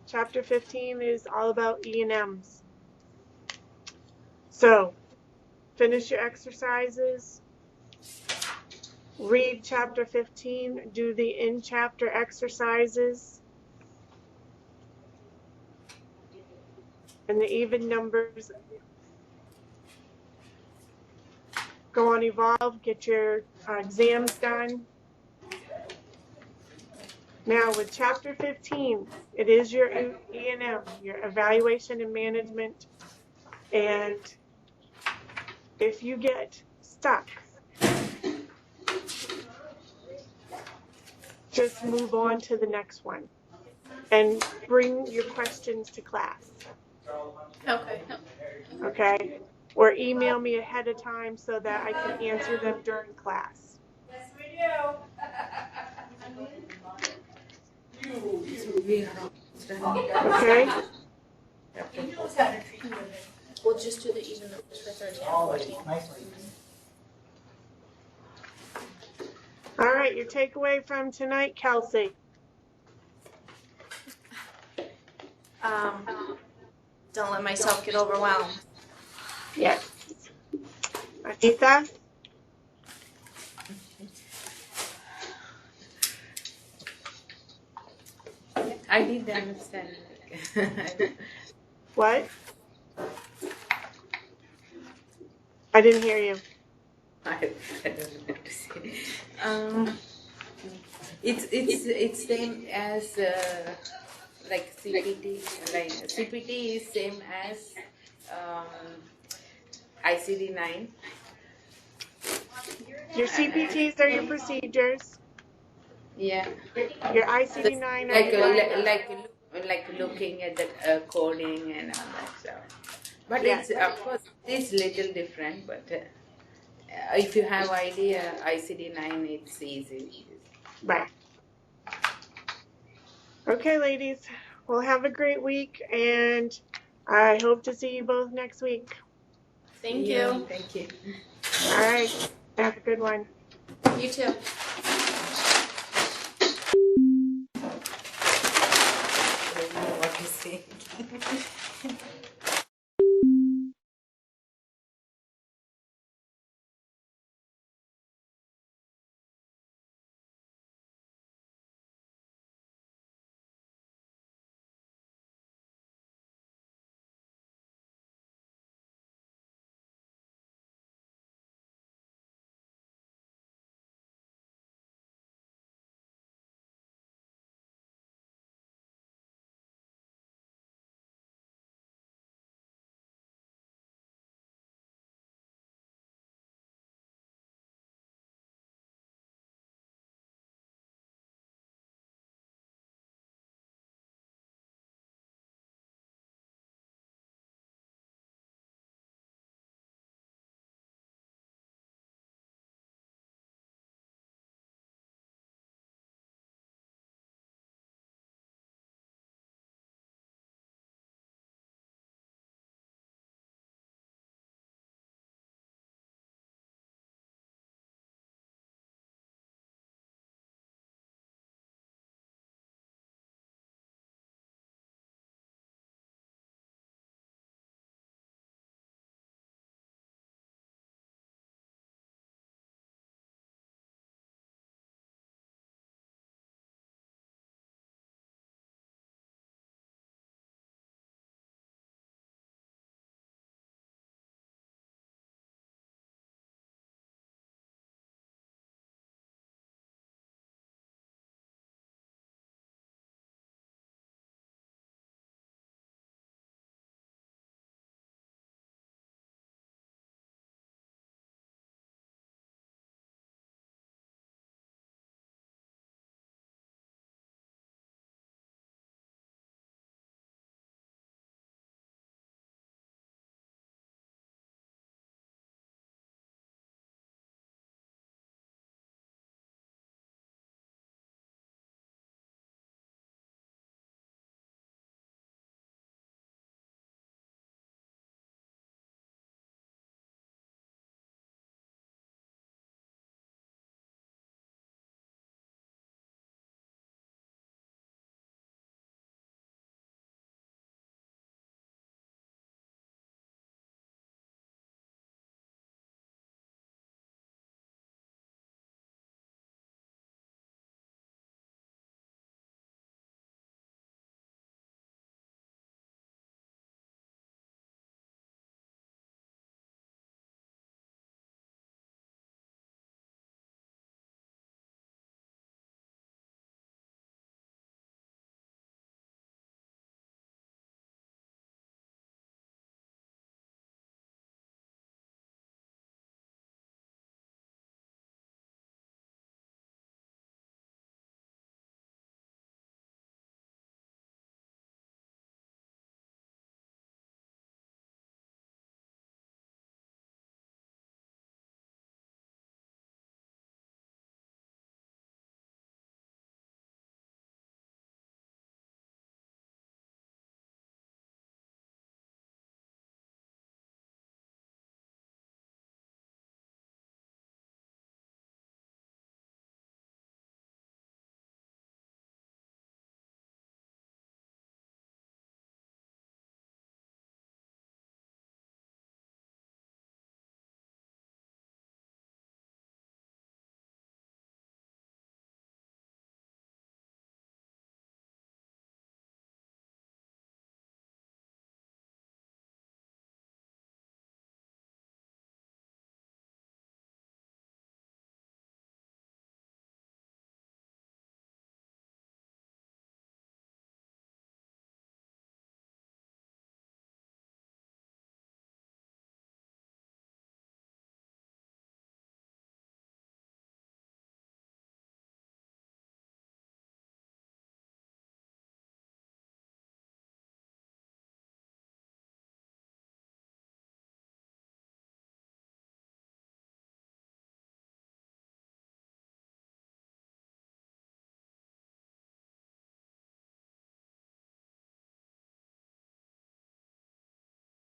Chapter 15 is all about E&Ms. So, finish your exercises. Read chapter 15. Do the in-chapter exercises. And the even numbers. Go on Evolve. Get your exams done. Now with chapter 15, it is your E&M, your evaluation and management. And if you get stuck, just move on to the next one and bring your questions to class. Okay. Okay? Or email me ahead of time so that I can answer them during class. Yes, we do. Okay? We'll just do the even numbers for 13 and 14. All right, your takeaway from tonight, Kelsey. Don't let myself get overwhelmed. Yes. Anita? I did understand. What? I didn't hear you. I don't know what to say. It's same as like CPT. Like CPT is same as ICD 9. Your CPTs are your procedures. Yeah. Your ICD 9 are like looking at the coding and all that stuff. But it's of course it's little different. But if you have idea ICD 9, it's easy. Right. Okay, ladies. Well, have a great week, and I hope to see you both next week. Thank you. Thank you. All right. Have a good one. You too.